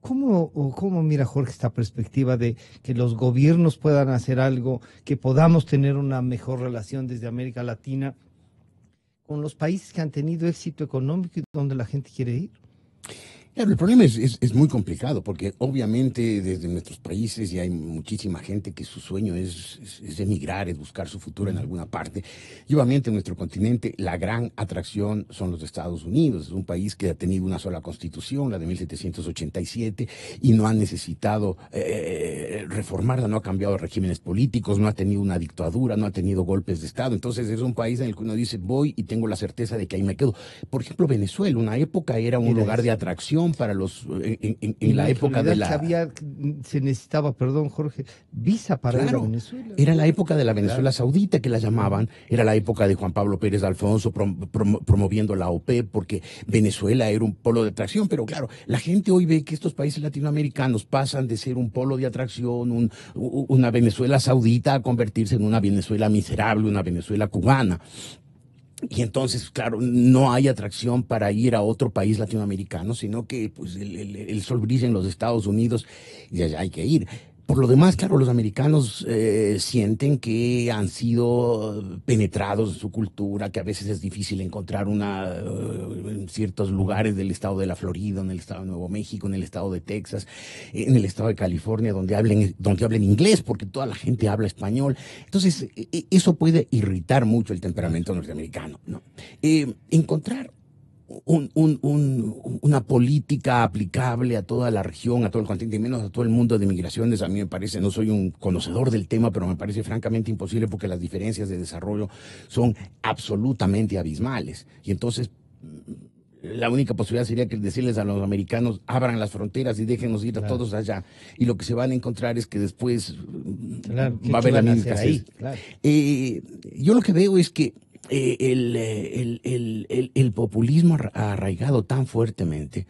¿Cómo mira Jorge esta perspectiva de que los gobiernos puedan hacer algo, que podamos tener una mejor relación desde América Latina con los países que han tenido éxito económico y donde la gente quiere ir? Claro, el problema es muy complicado porque obviamente desde nuestros países ya hay muchísima gente que su sueño es emigrar, es buscar su futuro en alguna parte. Y obviamente en nuestro continente la gran atracción son los Estados Unidos. Es un país que ha tenido una sola constitución, la de 1787, y no ha necesitado reformarla, no ha cambiado regímenes políticos, no ha tenido una dictadura, no ha tenido golpes de Estado. Entonces es un país en el que uno dice voy y tengo la certeza de que ahí me quedo. Por ejemplo, Venezuela, una época era un lugar de atracción para los en la época de la se necesitaba, perdón Jorge, visa para ir a Venezuela. Era la época de la Venezuela Saudita, que la llamaban, era la época de Juan Pablo Pérez Alfonso promoviendo la OPEP, porque Venezuela era un polo de atracción. Pero claro, la gente hoy ve que estos países latinoamericanos pasan de ser un polo de atracción, una Venezuela Saudita, a convertirse en una Venezuela miserable, una Venezuela cubana. Y entonces, claro, no hay atracción para ir a otro país latinoamericano, sino que pues el sol brilla en los Estados Unidos y allá hay que ir. Por lo demás, claro, los americanos sienten que han sido penetrados en su cultura, que a veces es difícil encontrar en ciertos lugares del estado de la Florida, en el estado de Nuevo México, en el estado de Texas, en el estado de California, donde hablen inglés, porque toda la gente habla español. Entonces, eso puede irritar mucho el temperamento norteamericano, ¿no? Encontrar una política aplicable a toda la región, a todo el continente, y menos a todo el mundo de migraciones. A mí me parece, no soy un conocedor del tema, pero me parece francamente imposible porque las diferencias de desarrollo son absolutamente abismales. Y entonces la única posibilidad sería que decirles a los americanos: abran las fronteras y déjenos ir a todos allá. Y lo que se van a encontrar es que después va a haber la misma escasez. Yo lo que veo es que el populismo ha arraigado tan fuertemente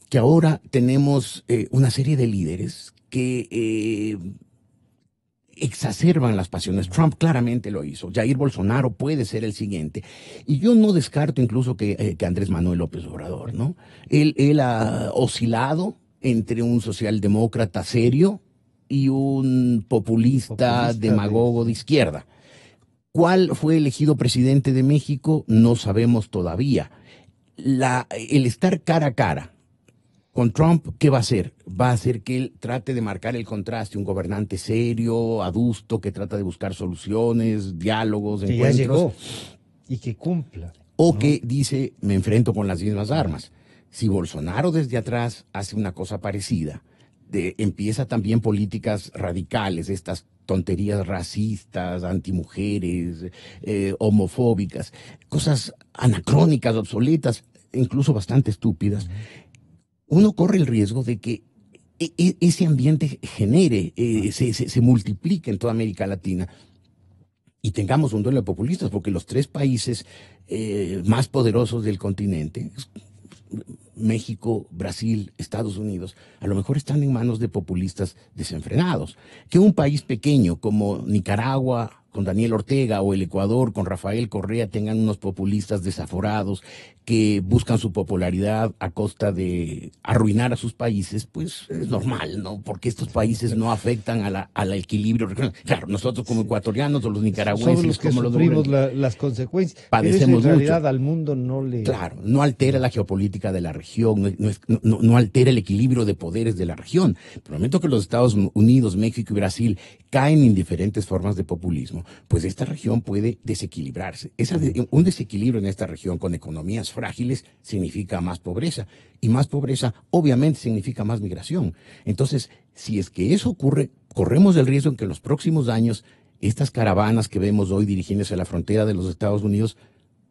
que ahora tenemos una serie de líderes que exacerban las pasiones. Trump claramente lo hizo. Jair Bolsonaro puede ser el siguiente. Y yo no descarto incluso que Andrés Manuel López Obrador, ¿no? Él ha oscilado entre un socialdemócrata serio y un populista demagogo de izquierda. ¿Cuál fue elegido presidente de México? No sabemos todavía. El estar cara a cara con Trump, ¿qué va a hacer? Va a hacer que él trate de marcar el contraste, un gobernante serio, adusto, que trata de buscar soluciones, diálogos, que encuentros. Ya llegó y que cumpla. O que dice: me enfrento con las mismas armas. Si Bolsonaro desde atrás hace una cosa parecida, empieza también políticas radicales, estas tonterías racistas, antimujeres, homofóbicas, cosas anacrónicas, obsoletas, incluso bastante estúpidas, uno corre el riesgo de que ese ambiente genere, se multiplique en toda América Latina y tengamos un duelo de populistas, porque los tres países más poderosos del continente, México, Brasil, Estados Unidos, a lo mejor están en manos de populistas desenfrenados. Que un país pequeño como Nicaragua con Daniel Ortega o el Ecuador con Rafael Correa tengan unos populistas desaforados que buscan su popularidad a costa de arruinar a sus países, pues es normal, ¿no? Porque estos países no afectan al equilibrio regional. Claro, nosotros como ecuatorianos o los nicaragüenses, somos los que como sufrimos las consecuencias. Padecemos pero en realidad mucho. Al mundo no le... Claro, no altera la geopolítica de la región, no altera el equilibrio de poderes de la región. Pero en el momento que los Estados Unidos, México y Brasil caen en diferentes formas de populismo, pues esta región puede desequilibrarse. Un desequilibrio en esta región con economías frágiles significa más pobreza, y más pobreza obviamente significa más migración. Entonces, si es que eso ocurre, corremos el riesgo en que en los próximos años estas caravanas que vemos hoy dirigiéndose a la frontera de los Estados Unidos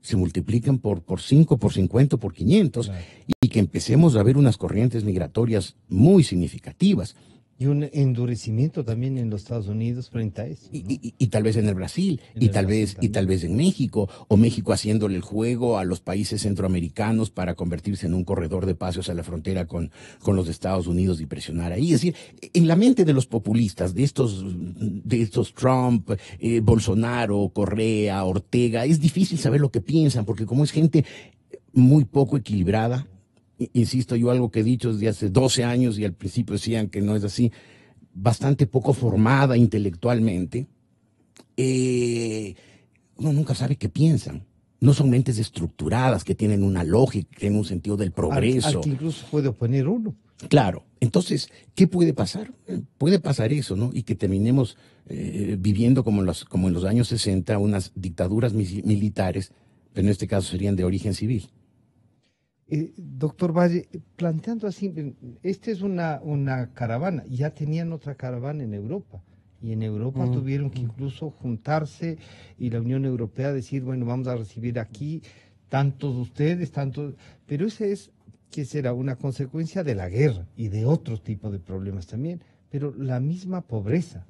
se multiplican por 5, por 50, por 500, claro, y que empecemos a ver unas corrientes migratorias muy significativas. Y un endurecimiento también en los Estados Unidos frente a eso, ¿no? Y tal vez en el Brasil, y tal vez en México, o México haciéndole el juego a los países centroamericanos para convertirse en un corredor de paso hacia la frontera con los Estados Unidos y presionar ahí. Es decir, en la mente de los populistas, de estos Trump, Bolsonaro, Correa, Ortega, es difícil saber lo que piensan, porque como es gente muy poco equilibrada, insisto yo, algo que he dicho desde hace 12 años y al principio decían que no es así, bastante poco formada intelectualmente, uno nunca sabe qué piensan. No son mentes estructuradas que tienen una lógica, que tienen un sentido del progreso. Al que incluso puede oponer uno. Claro. Entonces, ¿qué puede pasar? Puede pasar eso, ¿no? Y que terminemos viviendo como en los años 60, unas dictaduras militares, pero en este caso serían de origen civil. Doctor Valle, planteando así, esta es una caravana, ya tenían otra caravana en Europa, y en Europa tuvieron que incluso juntarse y la Unión Europea decir, bueno, vamos a recibir aquí tantos de ustedes, tantos, pero ese es, que será una consecuencia de la guerra y de otro tipo de problemas también, pero la misma pobreza,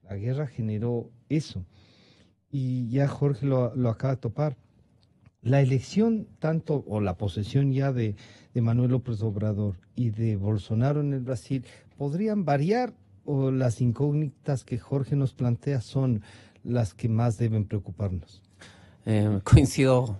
la guerra generó eso, y ya Jorge lo acaba de topar. La elección tanto, o la posesión ya de Manuel López Obrador y de Bolsonaro en el Brasil, ¿podrían variar o las incógnitas que Jorge nos plantea son las que más deben preocuparnos? Coincido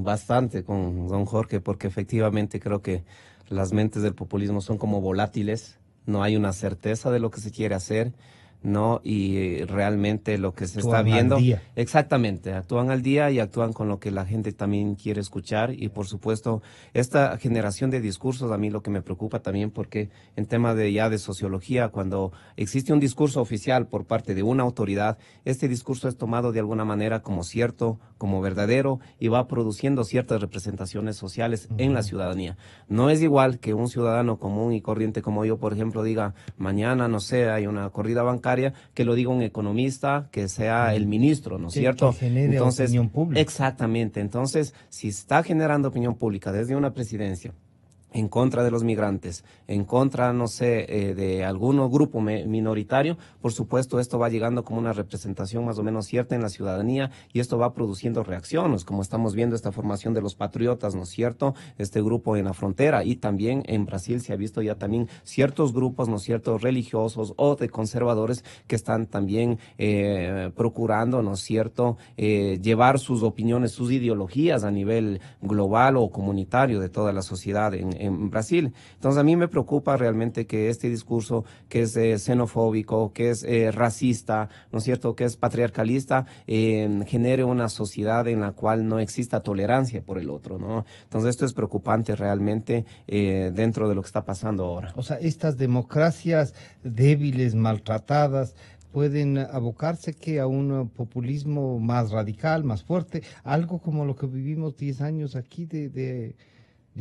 bastante con don Jorge, porque efectivamente creo que las mentes del populismo son como volátiles, no hay una certeza de lo que se quiere hacer, ¿no? Y realmente lo que se está Actúan viendo, al día. exactamente, actúan al día y actúan con lo que la gente también quiere escuchar. Y por supuesto, esta generación de discursos a mí lo que me preocupa también, porque en tema de ya de sociología, cuando existe un discurso oficial por parte de una autoridad, este discurso es tomado de alguna manera como cierto, como verdadero, y va produciendo ciertas representaciones sociales en la ciudadanía. No es igual que un ciudadano común y corriente como yo, por ejemplo, diga, mañana, no sé, hay una corrida bancaria, que lo diga un economista, que sea el ministro, ¿no es cierto? Que genere opinión pública. Exactamente. Entonces, si está generando opinión pública desde una presidencia en contra de los migrantes, en contra, no sé, de algún grupo minoritario, por supuesto esto va llegando como una representación más o menos cierta en la ciudadanía y esto va produciendo reacciones, como estamos viendo esta formación de los patriotas, ¿no es cierto? Este grupo en la frontera, y también en Brasil se ha visto ya también ciertos grupos, ¿no es cierto?, religiosos o de conservadores que están también procurando, ¿no es cierto?, llevar sus opiniones, sus ideologías a nivel global o comunitario de toda la sociedad en Brasil. Entonces a mí me preocupa realmente que este discurso que es xenofóbico, que es racista, ¿no es cierto?, que es patriarcalista, genere una sociedad en la cual no exista tolerancia por el otro, ¿no? Entonces esto es preocupante realmente dentro de lo que está pasando ahora. O sea, estas democracias débiles, maltratadas, pueden abocarse que a un populismo más radical, más fuerte, algo como lo que vivimos 10 años aquí de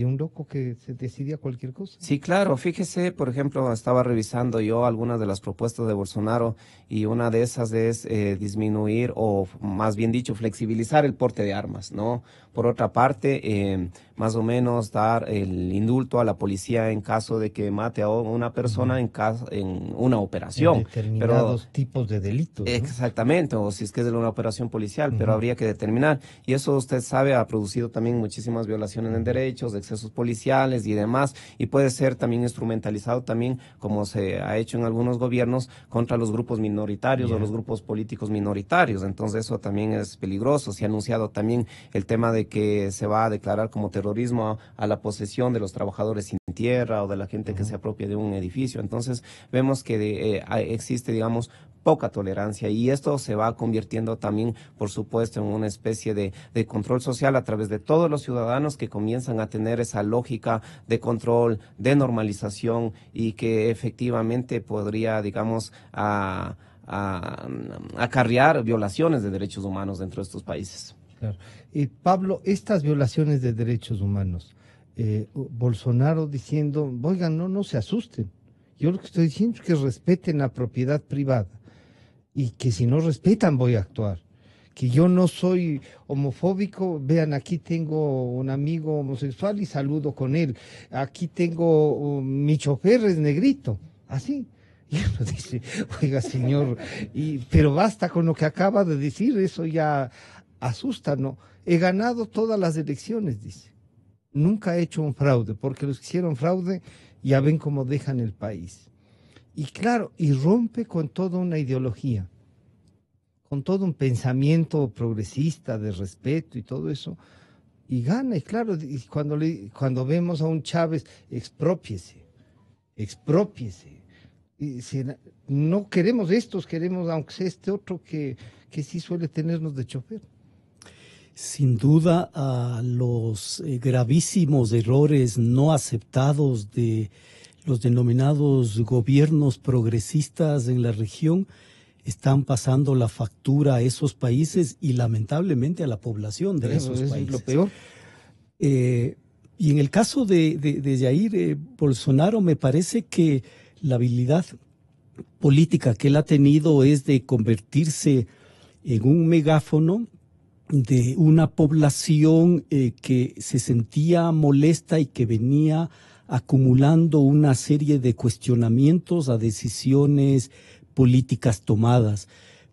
un loco que se decidía cualquier cosa. Sí, claro. Fíjese, por ejemplo, estaba revisando yo algunas de las propuestas de Bolsonaro y una de esas es disminuir o más bien dicho flexibilizar el porte de armas, ¿no? Por otra parte, más o menos dar el indulto a la policía en caso de que mate a una persona en una operación. En determinados tipos de delitos, ¿no? Exactamente, o si es que es de una operación policial, pero habría que determinar. Y eso, usted sabe, ha producido también muchísimas violaciones en derechos, excesos policiales y demás, y puede ser también instrumentalizado también, como se ha hecho en algunos gobiernos, contra los grupos minoritarios o los grupos políticos minoritarios. Entonces eso también es peligroso. Se ha anunciado también el tema de que se va a declarar como terrorismo a la posesión de los trabajadores sin tierra o de la gente que se apropia de un edificio. Entonces vemos que existe, digamos, poca tolerancia, y esto se va convirtiendo también, por supuesto, en una especie de control social a través de todos los ciudadanos que comienzan a tener esa lógica de control, de normalización, y que efectivamente podría, digamos, acarrear violaciones de derechos humanos dentro de estos países. Claro. Pablo, estas violaciones de derechos humanos, Bolsonaro diciendo, oigan, no se asusten. Yo lo que estoy diciendo es que respeten la propiedad privada y que si no respetan voy a actuar. Que yo no soy homofóbico, vean, aquí tengo un amigo homosexual y saludo con él. Aquí tengo mi chofer es negrito, así. Y uno dice, oiga señor, pero basta con lo que acaba de decir, eso ya asusta, ¿no? He ganado todas las elecciones, dice. Nunca he hecho un fraude, porque los que hicieron fraude ya ven cómo dejan el país. Y claro, y rompe con toda una ideología, con todo un pensamiento progresista de respeto y todo eso, y gana. Y claro, y cuando vemos a un Chávez, expropiese. Y no queremos estos, queremos aunque sea este otro que sí suele tenernos de chofer. Sin duda, a los gravísimos errores no aceptados de los denominados gobiernos progresistas en la región están pasando la factura a esos países y lamentablemente a la población de esos países. Es lo peor. Y en el caso de Jair Bolsonaro, me parece que la habilidad política que él ha tenido es de convertirse en un megáfono de una población que se sentía molesta y que venía acumulando una serie de cuestionamientos a decisiones políticas tomadas.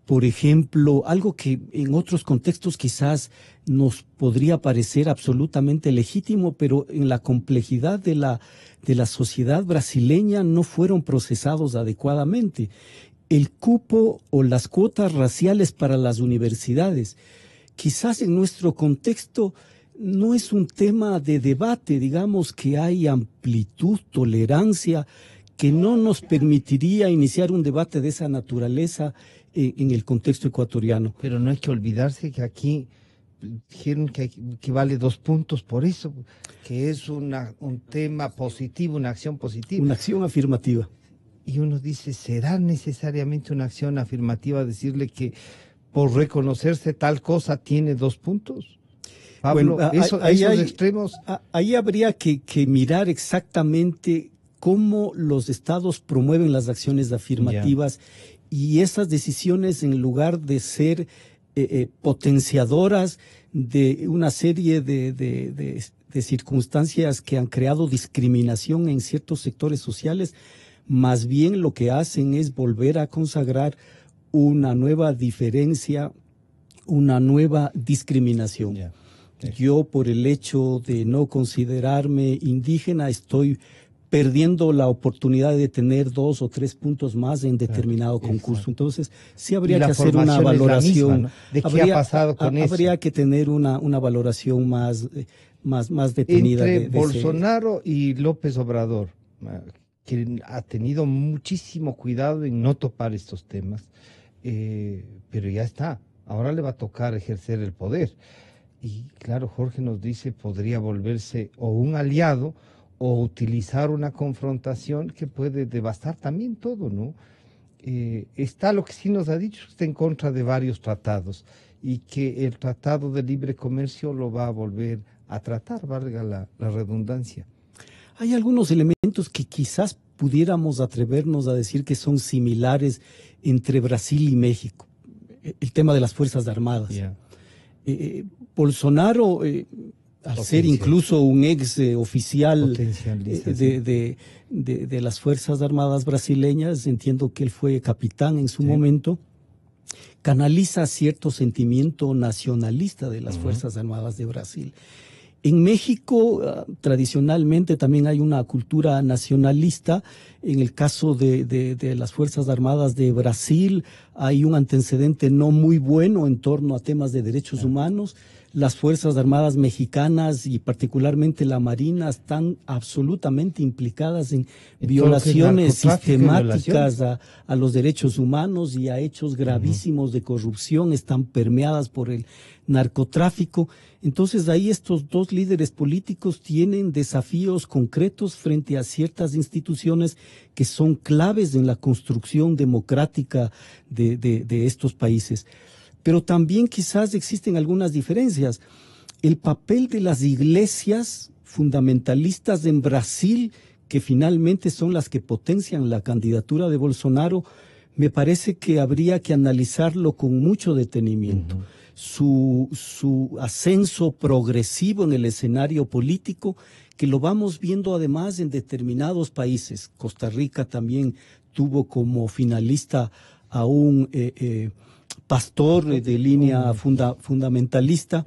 Por ejemplo, algo que en otros contextos quizás nos podría parecer absolutamente legítimo, pero en la complejidad de la sociedad brasileña no fueron procesados adecuadamente. El cupo o las cuotas raciales para las universidades. Quizás en nuestro contexto no es un tema de debate, digamos que hay amplitud, tolerancia, que no nos permitiría iniciar un debate de esa naturaleza en el contexto ecuatoriano. Pero no hay que olvidarse que aquí dijeron que vale 2 puntos por eso, que es un tema positivo, una acción positiva. Una acción afirmativa. Y uno dice, ¿será necesariamente una acción afirmativa decirle que por reconocerse tal cosa tiene 2 puntos? Pablo, bueno, esos extremos... Ahí habría que mirar exactamente cómo los estados promueven las acciones afirmativas y esas decisiones, en lugar de ser potenciadoras de una serie de circunstancias que han creado discriminación en ciertos sectores sociales, más bien lo que hacen es volver a consagrar una nueva diferencia, una nueva discriminación. Yo, por el hecho de no considerarme indígena, estoy perdiendo la oportunidad de tener 2 o 3 puntos más en determinado concurso. Entonces, sí habría que hacer una valoración. Misma, ¿no? ¿De qué ha pasado con eso? Habría que tener una valoración más detenida. Entre Bolsonaro y López Obrador, que ha tenido muchísimo cuidado en no topar estos temas, pero ya está. Ahora le va a tocar ejercer el poder. Y claro, Jorge nos dice, podría volverse o un aliado o utilizar una confrontación que puede devastar también todo, ¿no? Está lo que sí nos ha dicho, está en contra de varios tratados y que el Tratado de Libre Comercio lo va a volver a tratar, valga la redundancia. Hay algunos elementos que quizás pudiéramos atrevernos a decir que son similares entre Brasil y México. El tema de las Fuerzas Armadas. Bolsonaro, al ser incluso un ex oficial de las Fuerzas Armadas brasileñas, entiendo que él fue capitán en su momento, canaliza cierto sentimiento nacionalista de las Fuerzas Armadas de Brasil. En México, tradicionalmente también hay una cultura nacionalista. En el caso de las Fuerzas Armadas de Brasil, hay un antecedente no muy bueno en torno a temas de derechos humanos. Las Fuerzas Armadas mexicanas y particularmente la Marina están absolutamente implicadas en violaciones sistemáticas a los derechos humanos y a hechos gravísimos de corrupción, están permeadas por el narcotráfico. Entonces ahí estos 2 líderes políticos tienen desafíos concretos frente a ciertas instituciones que son claves en la construcción democrática de estos países. Pero también quizás existen algunas diferencias. El papel de las iglesias fundamentalistas en Brasil, que finalmente son las que potencian la candidatura de Bolsonaro, me parece que habría que analizarlo con mucho detenimiento. Su ascenso progresivo en el escenario político, que lo vamos viendo además en determinados países. Costa Rica también tuvo como finalista a un pastor de línea fundamentalista.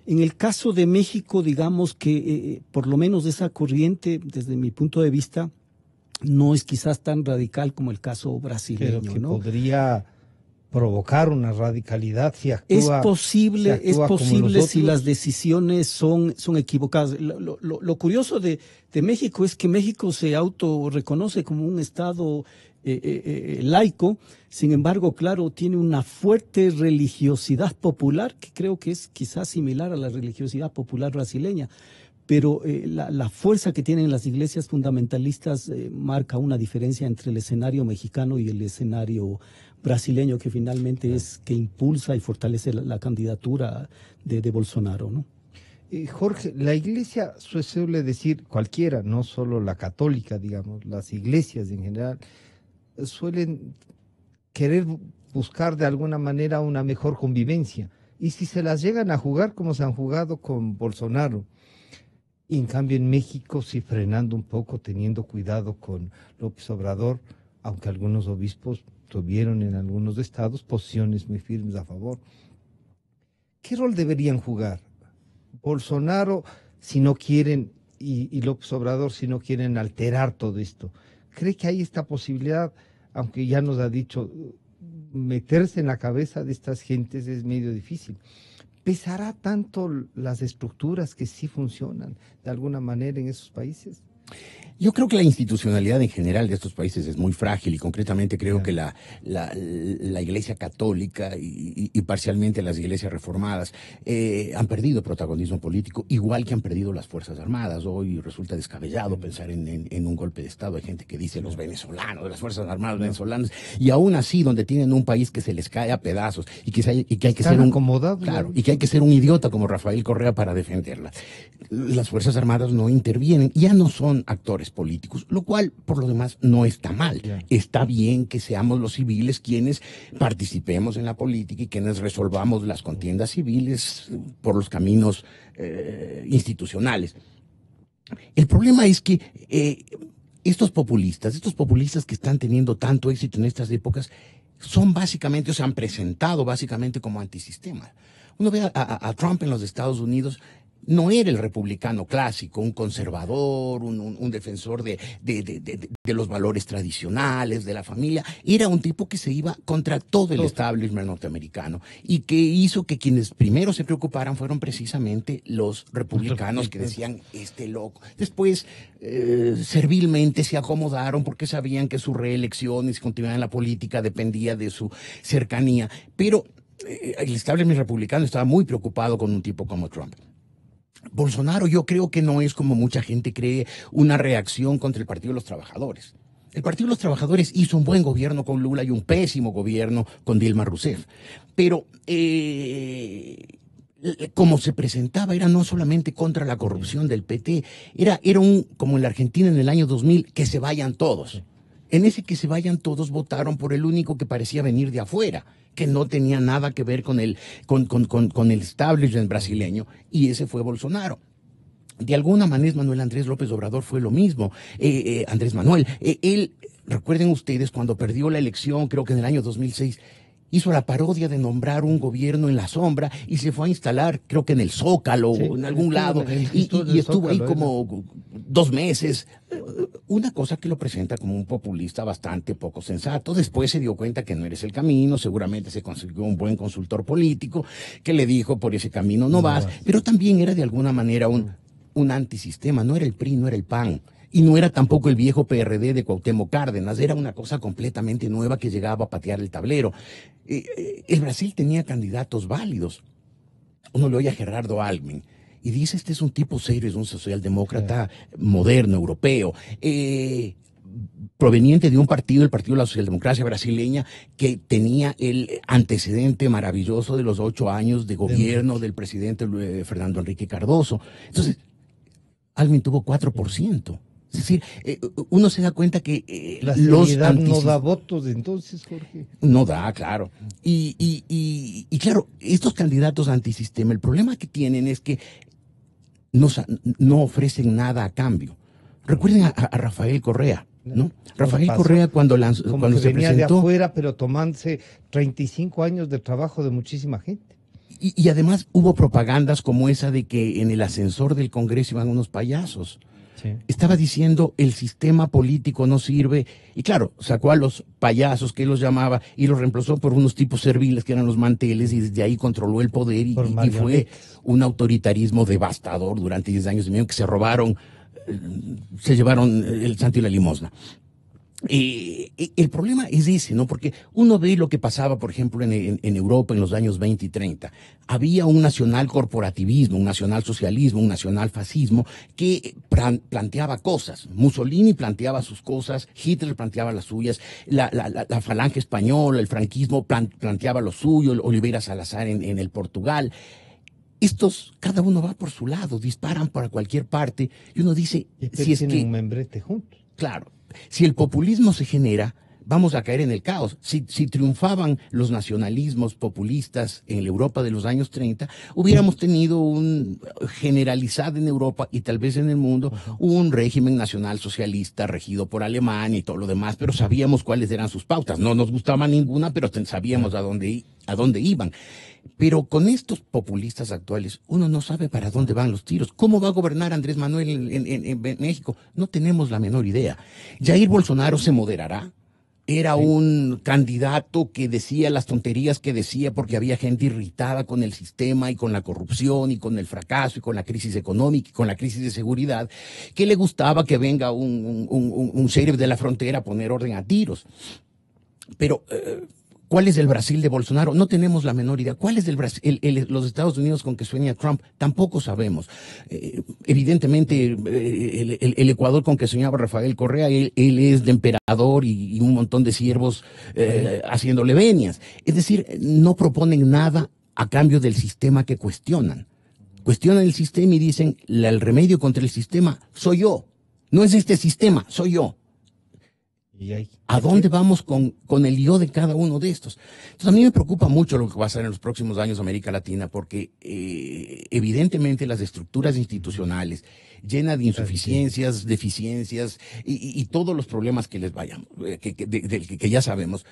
En el caso de México, digamos que por lo menos esa corriente, desde mi punto de vista, no es quizás tan radical como el caso brasileño. Pero que ¿no? podría provocar una radicalidad si actúa. Es posible si las decisiones son equivocadas. Lo curioso de México es que México se autorreconoce como un Estado laico, sin embargo, claro, tiene una fuerte religiosidad popular que creo que es quizás similar a la religiosidad popular brasileña, pero la fuerza que tienen las iglesias fundamentalistas marca una diferencia entre el escenario mexicano y el escenario brasileño, que finalmente es que impulsa y fortalece la candidatura de Bolsonaro, ¿no? Jorge, la iglesia suele decir, cualquiera, no solo la católica, digamos, las iglesias en general, suelen querer buscar de alguna manera una mejor convivencia. Y si se las llegan a jugar como se han jugado con Bolsonaro, y en cambio en México sí frenando un poco, teniendo cuidado con López Obrador, aunque algunos obispos tuvieron en algunos estados posiciones muy firmes a favor. ¿Qué rol deberían jugar Bolsonaro si no quieren y López Obrador si no quieren alterar todo esto? ¿Cree que hay esta posibilidad, aunque ya nos ha dicho, meterse en la cabeza de estas gentes es medio difícil? ¿Pesará tanto las estructuras que sí funcionan de alguna manera en esos países? Yo creo que la institucionalidad en general de estos países es muy frágil y concretamente creo que la Iglesia Católica y parcialmente las iglesias reformadas han perdido protagonismo político, igual que han perdido las Fuerzas Armadas. Hoy resulta descabellado pensar en un golpe de Estado. Hay gente que dice los venezolanos, de las Fuerzas Armadas venezolanas, y aún así donde tienen un país que se les cae a pedazos y que hay que ser claro, y que hay que ser un idiota como Rafael Correa para defenderla. Las Fuerzas Armadas no intervienen, ya no son actores políticos, lo cual por lo demás no está mal. Está bien que seamos los civiles quienes participemos en la política y quienes resolvamos las contiendas civiles por los caminos institucionales. El problema es que estos populistas que están teniendo tanto éxito en estas épocas son básicamente, o se han presentado básicamente como antisistema. Uno ve a Trump en los Estados Unidos. No era el republicano clásico, un conservador, un defensor de los valores tradicionales, de la familia. Era un tipo que se iba contra todo el establishment norteamericano y que hizo que quienes primero se preocuparan fueron precisamente los republicanos que decían, este loco. Después, servilmente se acomodaron porque sabían que su reelección y su continuidad en la política dependía de su cercanía. Pero el establishment republicano estaba muy preocupado con un tipo como Trump. Bolsonaro yo creo que no es, como mucha gente cree, una reacción contra el Partido de los Trabajadores. El Partido de los Trabajadores hizo un buen gobierno con Lula y un pésimo gobierno con Dilma Rousseff. Pero como se presentaba, era no solamente contra la corrupción del PT, era como en la Argentina en el año 2000, que se vayan todos. En ese que se vayan todos votaron por el único que parecía venir de afuera, que no tenía nada que ver con el establishment brasileño, y ese fue Bolsonaro. De alguna manera Manuel Andrés López Obrador fue lo mismo. Andrés Manuel, él, recuerden ustedes, cuando perdió la elección, creo que en el año 2006, hizo la parodia de nombrar un gobierno en la sombra y se fue a instalar, creo que en el Zócalo o en algún lado, y estuvo ahí como 2 meses. Una cosa que lo presenta como un populista bastante poco sensato. Después se dio cuenta que no eres el camino, seguramente se consiguió un buen consultor político que le dijo, por ese camino no vas, pero también era de alguna manera un antisistema. No era el PRI, no era el PAN. Y no era tampoco el viejo PRD de Cuauhtémoc Cárdenas, era una cosa completamente nueva que llegaba a patear el tablero. El Brasil tenía candidatos válidos. Uno le oye a Gerardo Alckmin y dice, este es un tipo serio, es un socialdemócrata moderno, europeo, proveniente de un partido, el Partido de la Socialdemocracia Brasileña, que tenía el antecedente maravilloso de los 8 años de gobierno del presidente Fernando Henrique Cardoso. Entonces, Alckmin tuvo 4%. Es decir, uno se da cuenta que la seriedad no da votos, entonces, Jorge. No da, claro. Y claro, estos candidatos antisistema, el problema que tienen es que no ofrecen nada a cambio. Recuerden a Rafael Correa, ¿no? Rafael Correa cuando se venía presentó de afuera, pero tomándose 35 años de trabajo de muchísima gente. Y además hubo propagandas como esa de que en el ascensor del Congreso iban unos payasos. Sí. Estaba diciendo el sistema político no sirve, y claro, sacó a los payasos que él los llamaba y los reemplazó por unos tipos serviles que eran los manteles, y desde ahí controló el poder y fue un autoritarismo devastador durante 10 años y medio, que se llevaron el santo y la limosna. El problema es ese, ¿no? Porque uno ve lo que pasaba, por ejemplo, en Europa en los años 20 y 30. Había un nacional corporativismo, un nacional socialismo, un nacional fascismo que planteaba cosas. Mussolini planteaba sus cosas, Hitler planteaba las suyas, la falange española, el franquismo planteaba lo suyo, Oliveira Salazar en el Portugal. Estos, cada uno va por su lado, disparan para cualquier parte, y uno dice, si es que un membrete juntos. Claro. Si el populismo se genera, vamos a caer en el caos. Si triunfaban los nacionalismos populistas en la Europa de los años 30, hubiéramos tenido generalizado en Europa y tal vez en el mundo un régimen nacional socialista regido por Alemania y todo lo demás, pero sabíamos cuáles eran sus pautas. No nos gustaba ninguna, pero sabíamos a dónde iban. Pero con estos populistas actuales, uno no sabe para dónde van los tiros. ¿Cómo va a gobernar Andrés Manuel en México? No tenemos la menor idea. Jair Bolsonaro se moderará. Era un candidato que decía las tonterías que decía porque había gente irritada con el sistema y con la corrupción y con el fracaso y con la crisis económica y con la crisis de seguridad, que le gustaba que venga un sheriff de la frontera a poner orden a tiros. Pero ¿cuál es el Brasil de Bolsonaro? No tenemos la menor idea. ¿Cuál es el Brasil, los Estados Unidos con que sueña Trump? Tampoco sabemos. Evidentemente, el Ecuador con que soñaba Rafael Correa, él es de emperador y un montón de siervos haciéndole venias. Es decir, no proponen nada a cambio del sistema que cuestionan. Cuestionan el sistema y dicen, el remedio contra el sistema soy yo. No es este sistema, soy yo. ¿A dónde vamos con el yo de cada uno de estos? Entonces a mí me preocupa mucho lo que va a pasar en los próximos años en América Latina, porque evidentemente las estructuras institucionales llenas de insuficiencias, deficiencias y todos los problemas que les vayan, que ya sabemos,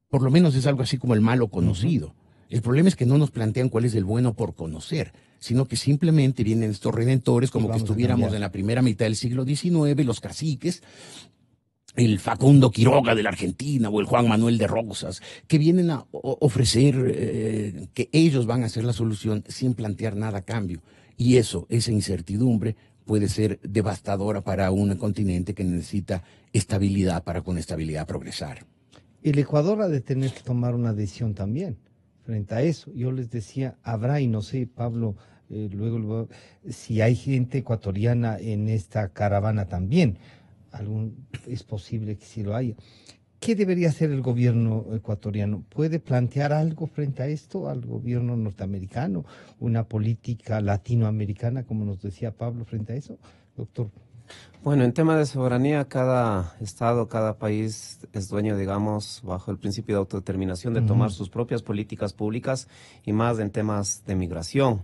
por lo menos es algo así como el malo conocido. El problema es que no nos plantean cuál es el bueno por conocer, sino que simplemente vienen estos redentores como que estuviéramos en la primera mitad del siglo XIX, los caciques, el Facundo Quiroga de la Argentina o el Juan Manuel de Rosas, que vienen a ofrecer que ellos van a hacer la solución sin plantear nada a cambio. Y esa incertidumbre puede ser devastadora para un continente que necesita estabilidad para con estabilidad progresar. El Ecuador ha de tener que tomar una decisión también frente a eso. Yo les decía, habrá, y no sé, Pablo, luego si hay gente ecuatoriana en esta caravana también. Es posible que sí lo haya. ¿Qué debería hacer el gobierno ecuatoriano? ¿Puede plantear algo frente a esto al gobierno norteamericano? ¿Una política latinoamericana, como nos decía Pablo, frente a eso, doctor? Bueno, en tema de soberanía, cada estado, cada país es dueño, digamos, bajo el principio de autodeterminación de tomar sus propias políticas públicas y más en temas de migración.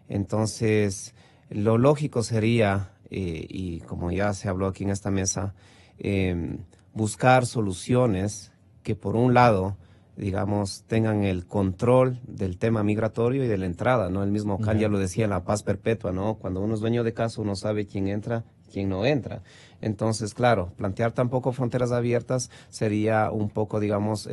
Entonces, lo lógico sería, y como ya se habló aquí en esta mesa, buscar soluciones que por un lado, digamos, tengan el control del tema migratorio y de la entrada, ¿no? El mismo Kant ya lo decía en La Paz Perpetua, ¿no? Cuando uno es dueño de casa, uno sabe quién entra, quién no entra. Entonces, claro, plantear tampoco fronteras abiertas sería un poco, digamos,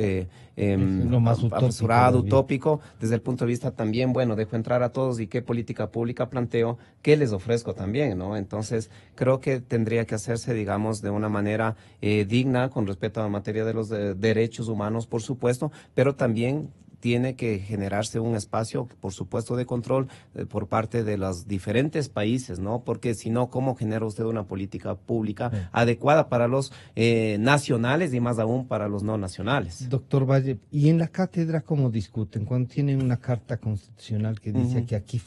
lo más apresurado, utópico, desde el punto de vista también, bueno, dejo entrar a todos y qué política pública planteo, qué les ofrezco también, ¿no? Entonces, creo que tendría que hacerse, digamos, de una manera digna, con respeto a la materia de los derechos humanos, por supuesto, pero también tiene que generarse un espacio, por supuesto, de control por parte de los diferentes países, ¿no? Porque si no, ¿cómo genera usted una política pública adecuada para los nacionales y más aún para los no nacionales? Doctor Valle, ¿y en la cátedra cómo discuten? Cuando tienen una carta constitucional que dice que aquí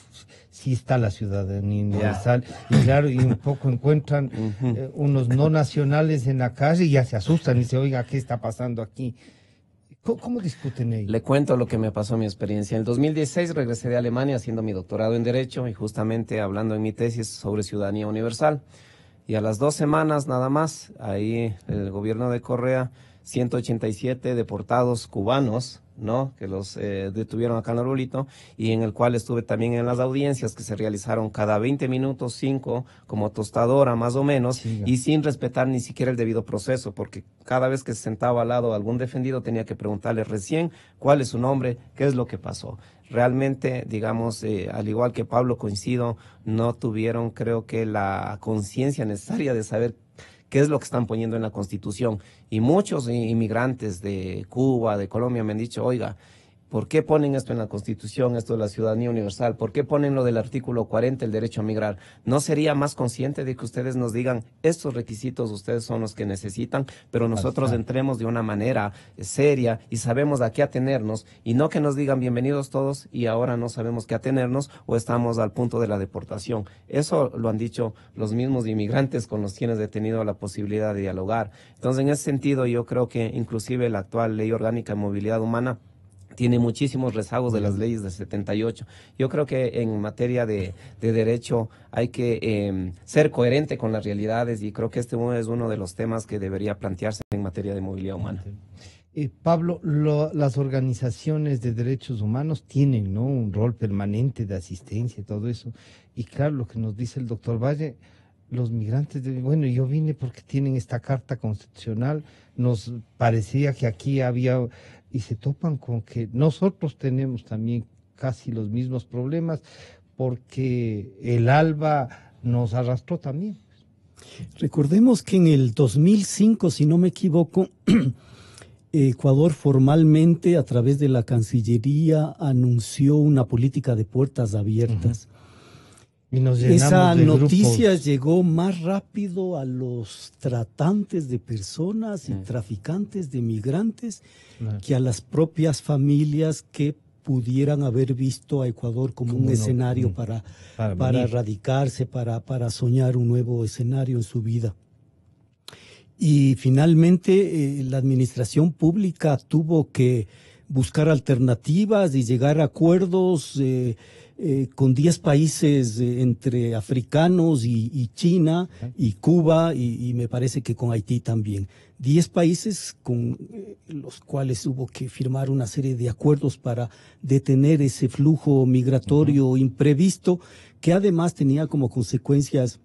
sí está la ciudadanía universal, y claro, y un poco encuentran unos no nacionales en la calle y ya se asustan y dicen, oiga, ¿qué está pasando aquí? ¿Cómo discuten ellos? Le cuento lo que me pasó en mi experiencia. En el 2016 regresé de Alemania haciendo mi doctorado en Derecho y justamente hablando en mi tesis sobre ciudadanía universal. Y a las 2 semanas nada más, ahí el gobierno de Correa, 187 deportados cubanos, ¿no? Que los detuvieron acá en Orulito, y en el cual estuve también en las audiencias que se realizaron cada 20 minutos, 5, como tostadora más o menos, y sin respetar ni siquiera el debido proceso, porque cada vez que se sentaba al lado algún defendido tenía que preguntarle recién cuál es su nombre, qué es lo que pasó. Realmente, digamos, al igual que Pablo, coincido, no tuvieron, creo que, la conciencia necesaria de saber qué es lo que están poniendo en la Constitución. Y muchos inmigrantes de Cuba, de Colombia, me han dicho, oiga, ¿por qué ponen esto en la Constitución, esto de la ciudadanía universal? ¿Por qué ponen lo del artículo 40, el derecho a migrar? ¿No sería más consciente de que ustedes nos digan, estos requisitos ustedes son los que necesitan, pero nosotros entremos de una manera seria y sabemos a qué atenernos, y no que nos digan bienvenidos todos y ahora no sabemos qué atenernos o estamos al punto de la deportación? Eso lo han dicho los mismos inmigrantes con los quienes he tenido la posibilidad de dialogar. Entonces, en ese sentido, yo creo que inclusive la actual Ley Orgánica de Movilidad Humana tiene muchísimos rezagos de las leyes del 78. Yo creo que en materia de derecho hay que ser coherente con las realidades, y creo que este es uno de los temas que debería plantearse en materia de movilidad humana. Pablo, las organizaciones de derechos humanos tienen, ¿no?, un rol permanente de asistencia y todo eso. Y claro, lo que nos dice el doctor Valle, los migrantes, bueno, yo vine porque tienen esta carta constitucional, nos parecía que aquí había, y se topan con que nosotros tenemos también casi los mismos problemas, porque el ALBA nos arrastró también. Recordemos que en el 2005, si no me equivoco, Ecuador formalmente, a través de la Cancillería, anunció una política de puertas abiertas. Y nos esa de noticia grupos. Llegó más rápido a los tratantes de personas y traficantes de migrantes que a las propias familias que pudieran haber visto a Ecuador como un escenario para radicarse, para soñar un nuevo escenario en su vida. Y finalmente la administración pública tuvo que buscar alternativas y llegar a acuerdos con 10 países entre africanos y China y Cuba y me parece que con Haití también. 10 países con los cuales hubo que firmar una serie de acuerdos para detener ese flujo migratorio imprevisto, que además tenía como consecuencias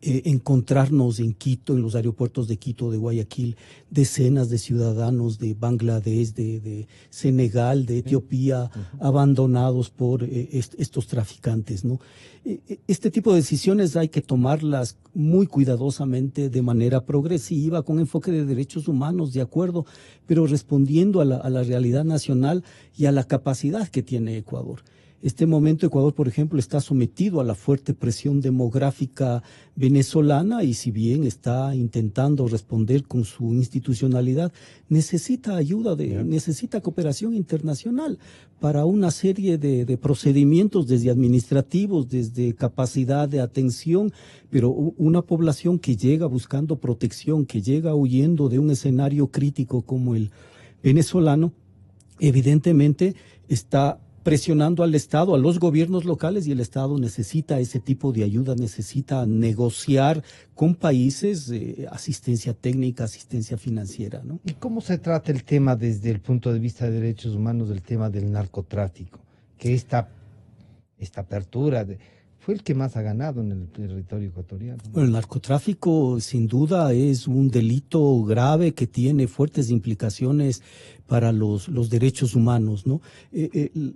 encontrarnos en Quito, en los aeropuertos de Quito, de Guayaquil, decenas de ciudadanos de Bangladesh, de Senegal, de Etiopía, abandonados por estos traficantes, ¿no? Este tipo de decisiones hay que tomarlas muy cuidadosamente, de manera progresiva, con enfoque de derechos humanos, de acuerdo, pero respondiendo a la realidad nacional y a la capacidad que tiene Ecuador. Este momento Ecuador, por ejemplo, está sometido a la fuerte presión demográfica venezolana y si bien está intentando responder con su institucionalidad, necesita ayuda, necesita cooperación internacional para una serie de procedimientos desde administrativos, desde capacidad de atención, pero una población que llega buscando protección, que llega huyendo de un escenario crítico como el venezolano, evidentemente está presionando al Estado, a los gobiernos locales, y el Estado necesita ese tipo de ayuda, necesita negociar con países asistencia técnica, asistencia financiera, ¿no? ¿Y cómo se trata el tema desde el punto de vista de derechos humanos, del tema del narcotráfico? Que esta apertura fue el que más ha ganado en el territorio ecuatoriano. Bueno, el narcotráfico sin duda es un delito grave que tiene fuertes implicaciones para los derechos humanos, ¿no?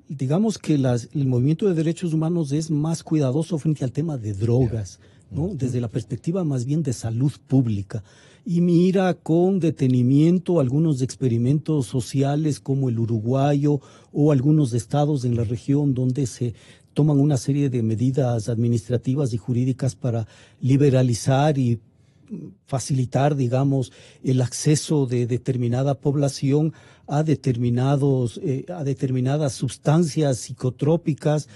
Digamos que el movimiento de derechos humanos es más cuidadoso frente al tema de drogas, ¿no? Desde la perspectiva más bien de salud pública. Y mira con detenimiento algunos experimentos sociales como el uruguayo o algunos estados en la región donde se toman una serie de medidas administrativas y jurídicas para liberalizar y facilitar, digamos, el acceso de determinada población a determinadas sustancias psicotrópicas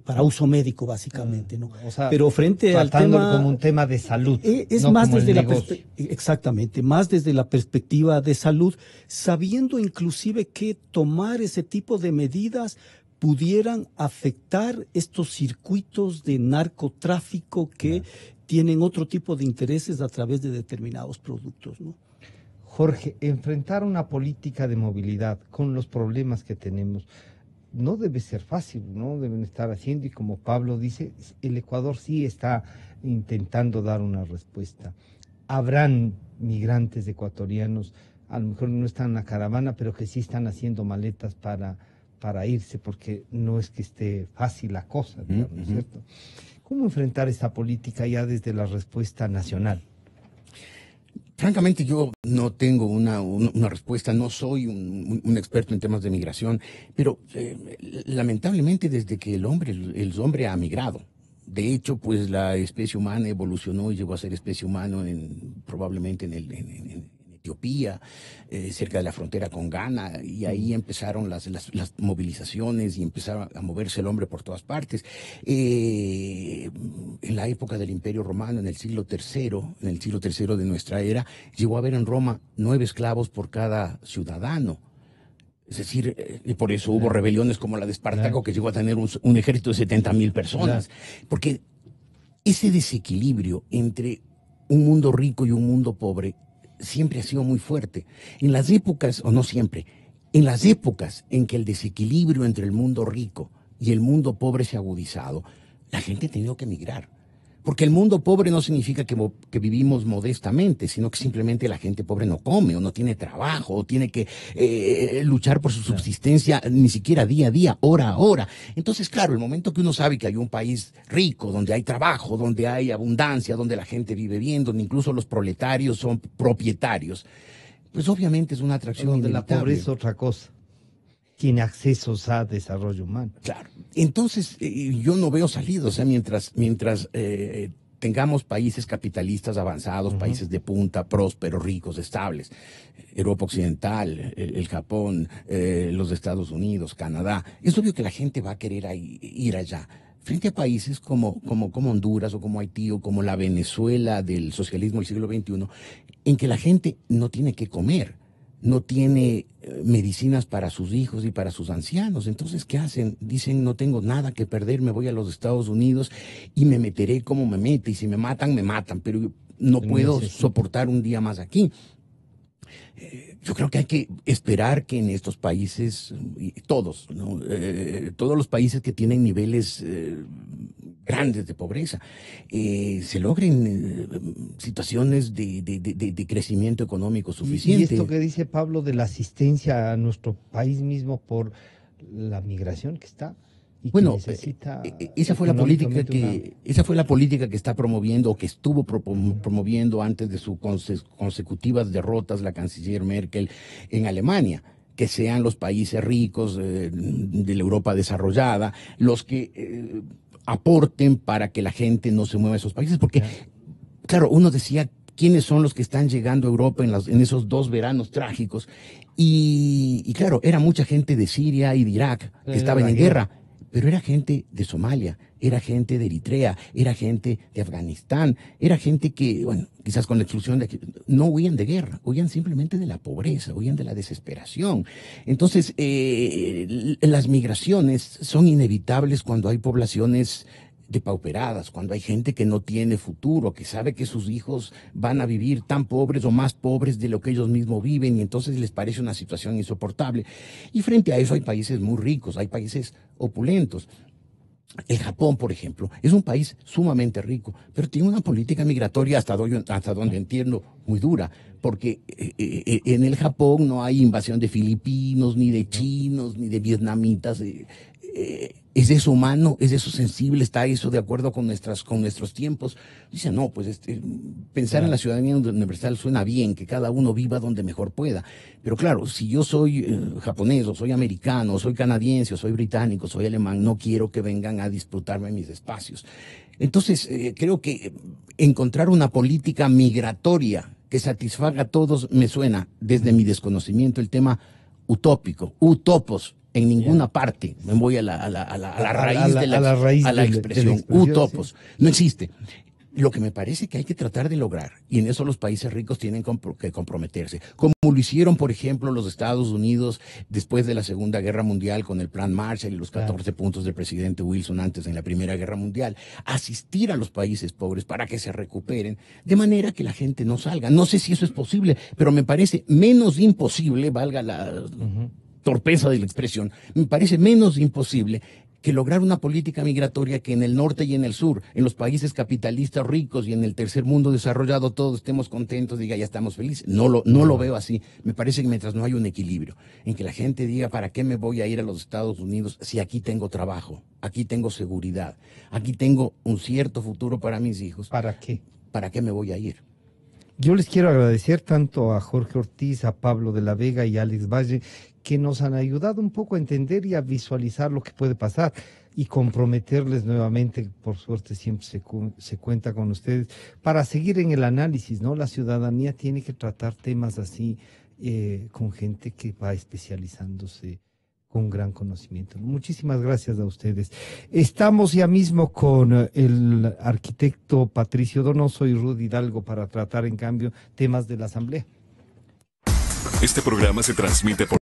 para uso médico, básicamente, ¿no? O sea, pero frente al tema como un tema de salud, es no más como desde exactamente, más desde la perspectiva de salud, sabiendo inclusive que tomar ese tipo de medidas pudieran afectar estos circuitos de narcotráfico que tienen otro tipo de intereses a través de determinados productos, ¿no? Jorge, enfrentar una política de movilidad con los problemas que tenemos no debe ser fácil, ¿no? Deben estar haciendo, y como Pablo dice, el Ecuador sí está intentando dar una respuesta. Habrán migrantes ecuatorianos, a lo mejor no están en la caravana, pero que sí están haciendo maletas para irse, porque no es que esté fácil la cosa, digamos, ¿no es cierto? ¿Cómo enfrentar esta política ya desde la respuesta nacional? Francamente, yo no tengo una respuesta, no soy un experto en temas de migración, pero lamentablemente desde que el hombre ha migrado. De hecho, pues la especie humana evolucionó y llegó a ser especie humana probablemente en Etiopía, cerca de la frontera con Ghana, y ahí empezaron las movilizaciones y empezaron a moverse el hombre por todas partes. En la época del Imperio Romano, en el siglo III de nuestra era, llegó a haber en Roma 9 esclavos por cada ciudadano. Es decir, y por eso hubo rebeliones como la de Espartaco, que llegó a tener un ejército de 70,000 personas. Porque ese desequilibrio entre un mundo rico y un mundo pobre siempre ha sido muy fuerte. En las épocas, o no siempre, en las épocas en que el desequilibrio entre el mundo rico y el mundo pobre se ha agudizado, la gente ha tenido que emigrar. Porque el mundo pobre no significa que vivimos modestamente, sino que simplemente la gente pobre no come, o no tiene trabajo, o tiene que luchar por su subsistencia ni siquiera día a día, hora a hora. Entonces, claro, el momento que uno sabe que hay un país rico, donde hay trabajo, donde hay abundancia, donde la gente vive bien, donde incluso los proletarios son propietarios, pues obviamente es una atracción donde inevitable. La pobreza es otra cosa. Tiene accesos a desarrollo humano. Claro. Entonces, yo no veo salida. O sea, mientras tengamos países capitalistas avanzados, países de punta, prósperos, ricos, estables, Europa Occidental, el Japón, los Estados Unidos, Canadá, es obvio que la gente va a querer ir allá. Frente a países como Honduras o como Haití o como la Venezuela del socialismo del siglo XXI, en que la gente no tiene que comer, no tiene medicinas para sus hijos y para sus ancianos. Entonces, ¿qué hacen? Dicen, no tengo nada que perder, me voy a los Estados Unidos y me meteré como me mete, y si me matan, me matan, pero no puedo soportar un día más aquí. Yo creo que hay que esperar que en estos países, todos, ¿no? Todos los países que tienen niveles grandes de pobreza, se logren situaciones de crecimiento económico suficiente. Y esto que dice Pablo de la asistencia a nuestro país mismo por la migración que está. Bueno, esa fue la política que está promoviendo, o que estuvo promoviendo antes de sus consecutivas derrotas la canciller Merkel en Alemania, que sean los países ricos de la Europa desarrollada los que aporten para que la gente no se mueva a esos países, porque claro, uno decía quiénes son los que están llegando a Europa en esos 2 veranos trágicos, y claro, era mucha gente de Siria y de Irak que estaban en guerra. Pero era gente de Somalia, era gente de Eritrea, era gente de Afganistán, era gente que, bueno, quizás con la exclusión de que no huían de guerra, huían simplemente de la pobreza, huían de la desesperación. Entonces, las migraciones son inevitables cuando hay poblaciones depauperadas, cuando hay gente que no tiene futuro, que sabe que sus hijos van a vivir tan pobres o más pobres de lo que ellos mismos viven, y entonces les parece una situación insoportable. Y frente a eso hay países muy ricos, hay países opulentos. El Japón, por ejemplo, es un país sumamente rico, pero tiene una política migratoria hasta donde entiendo muy dura, porque en el Japón no hay invasión de filipinos, ni de chinos, ni de vietnamitas. ¿Es eso humano? ¿Es eso sensible? ¿Está eso de acuerdo con nuestros tiempos? Dice, no, pues pensar en la ciudadanía universal suena bien, que cada uno viva donde mejor pueda. Pero claro, si yo soy japonés, o soy americano, o soy canadiense, o soy británico, soy alemán, no quiero que vengan a disputarme mis espacios. Entonces, creo que encontrar una política migratoria que satisfaga a todos me suena, desde mi desconocimiento, el tema utópico, utopos. En ninguna parte me voy a la raíz de la expresión. Utopos. No existe. Lo que me parece que hay que tratar de lograr, y en eso los países ricos tienen que comprometerse, como lo hicieron, por ejemplo, los Estados Unidos después de la Segunda Guerra Mundial con el Plan Marshall y los 14 puntos del presidente Wilson antes en la Primera Guerra Mundial, asistir a los países pobres para que se recuperen, de manera que la gente no salga. No sé si eso es posible, pero me parece menos imposible, valga la torpeza de la expresión, me parece menos imposible que lograr una política migratoria que en el norte y en el sur, en los países capitalistas ricos y en el tercer mundo desarrollado, todos estemos contentos, diga, ya estamos felices. No lo veo así. Me parece que mientras no hay un equilibrio, en que la gente diga, ¿para qué me voy a ir a los Estados Unidos si aquí tengo trabajo, aquí tengo seguridad, aquí tengo un cierto futuro para mis hijos? ¿Para qué? ¿Para qué me voy a ir? Yo les quiero agradecer tanto a Jorge Ortiz, a Pablo de la Vega y a Alex Valle, que nos han ayudado un poco a entender y a visualizar lo que puede pasar, y comprometerles nuevamente. Por suerte siempre se cuenta con ustedes para seguir en el análisis, ¿no? La ciudadanía tiene que tratar temas así con gente que va especializándose con gran conocimiento. Muchísimas gracias a ustedes. Estamos ya mismo con el arquitecto Patricio Donoso y Rudy Hidalgo para tratar, en cambio, temas de la Asamblea. Este programa se transmite por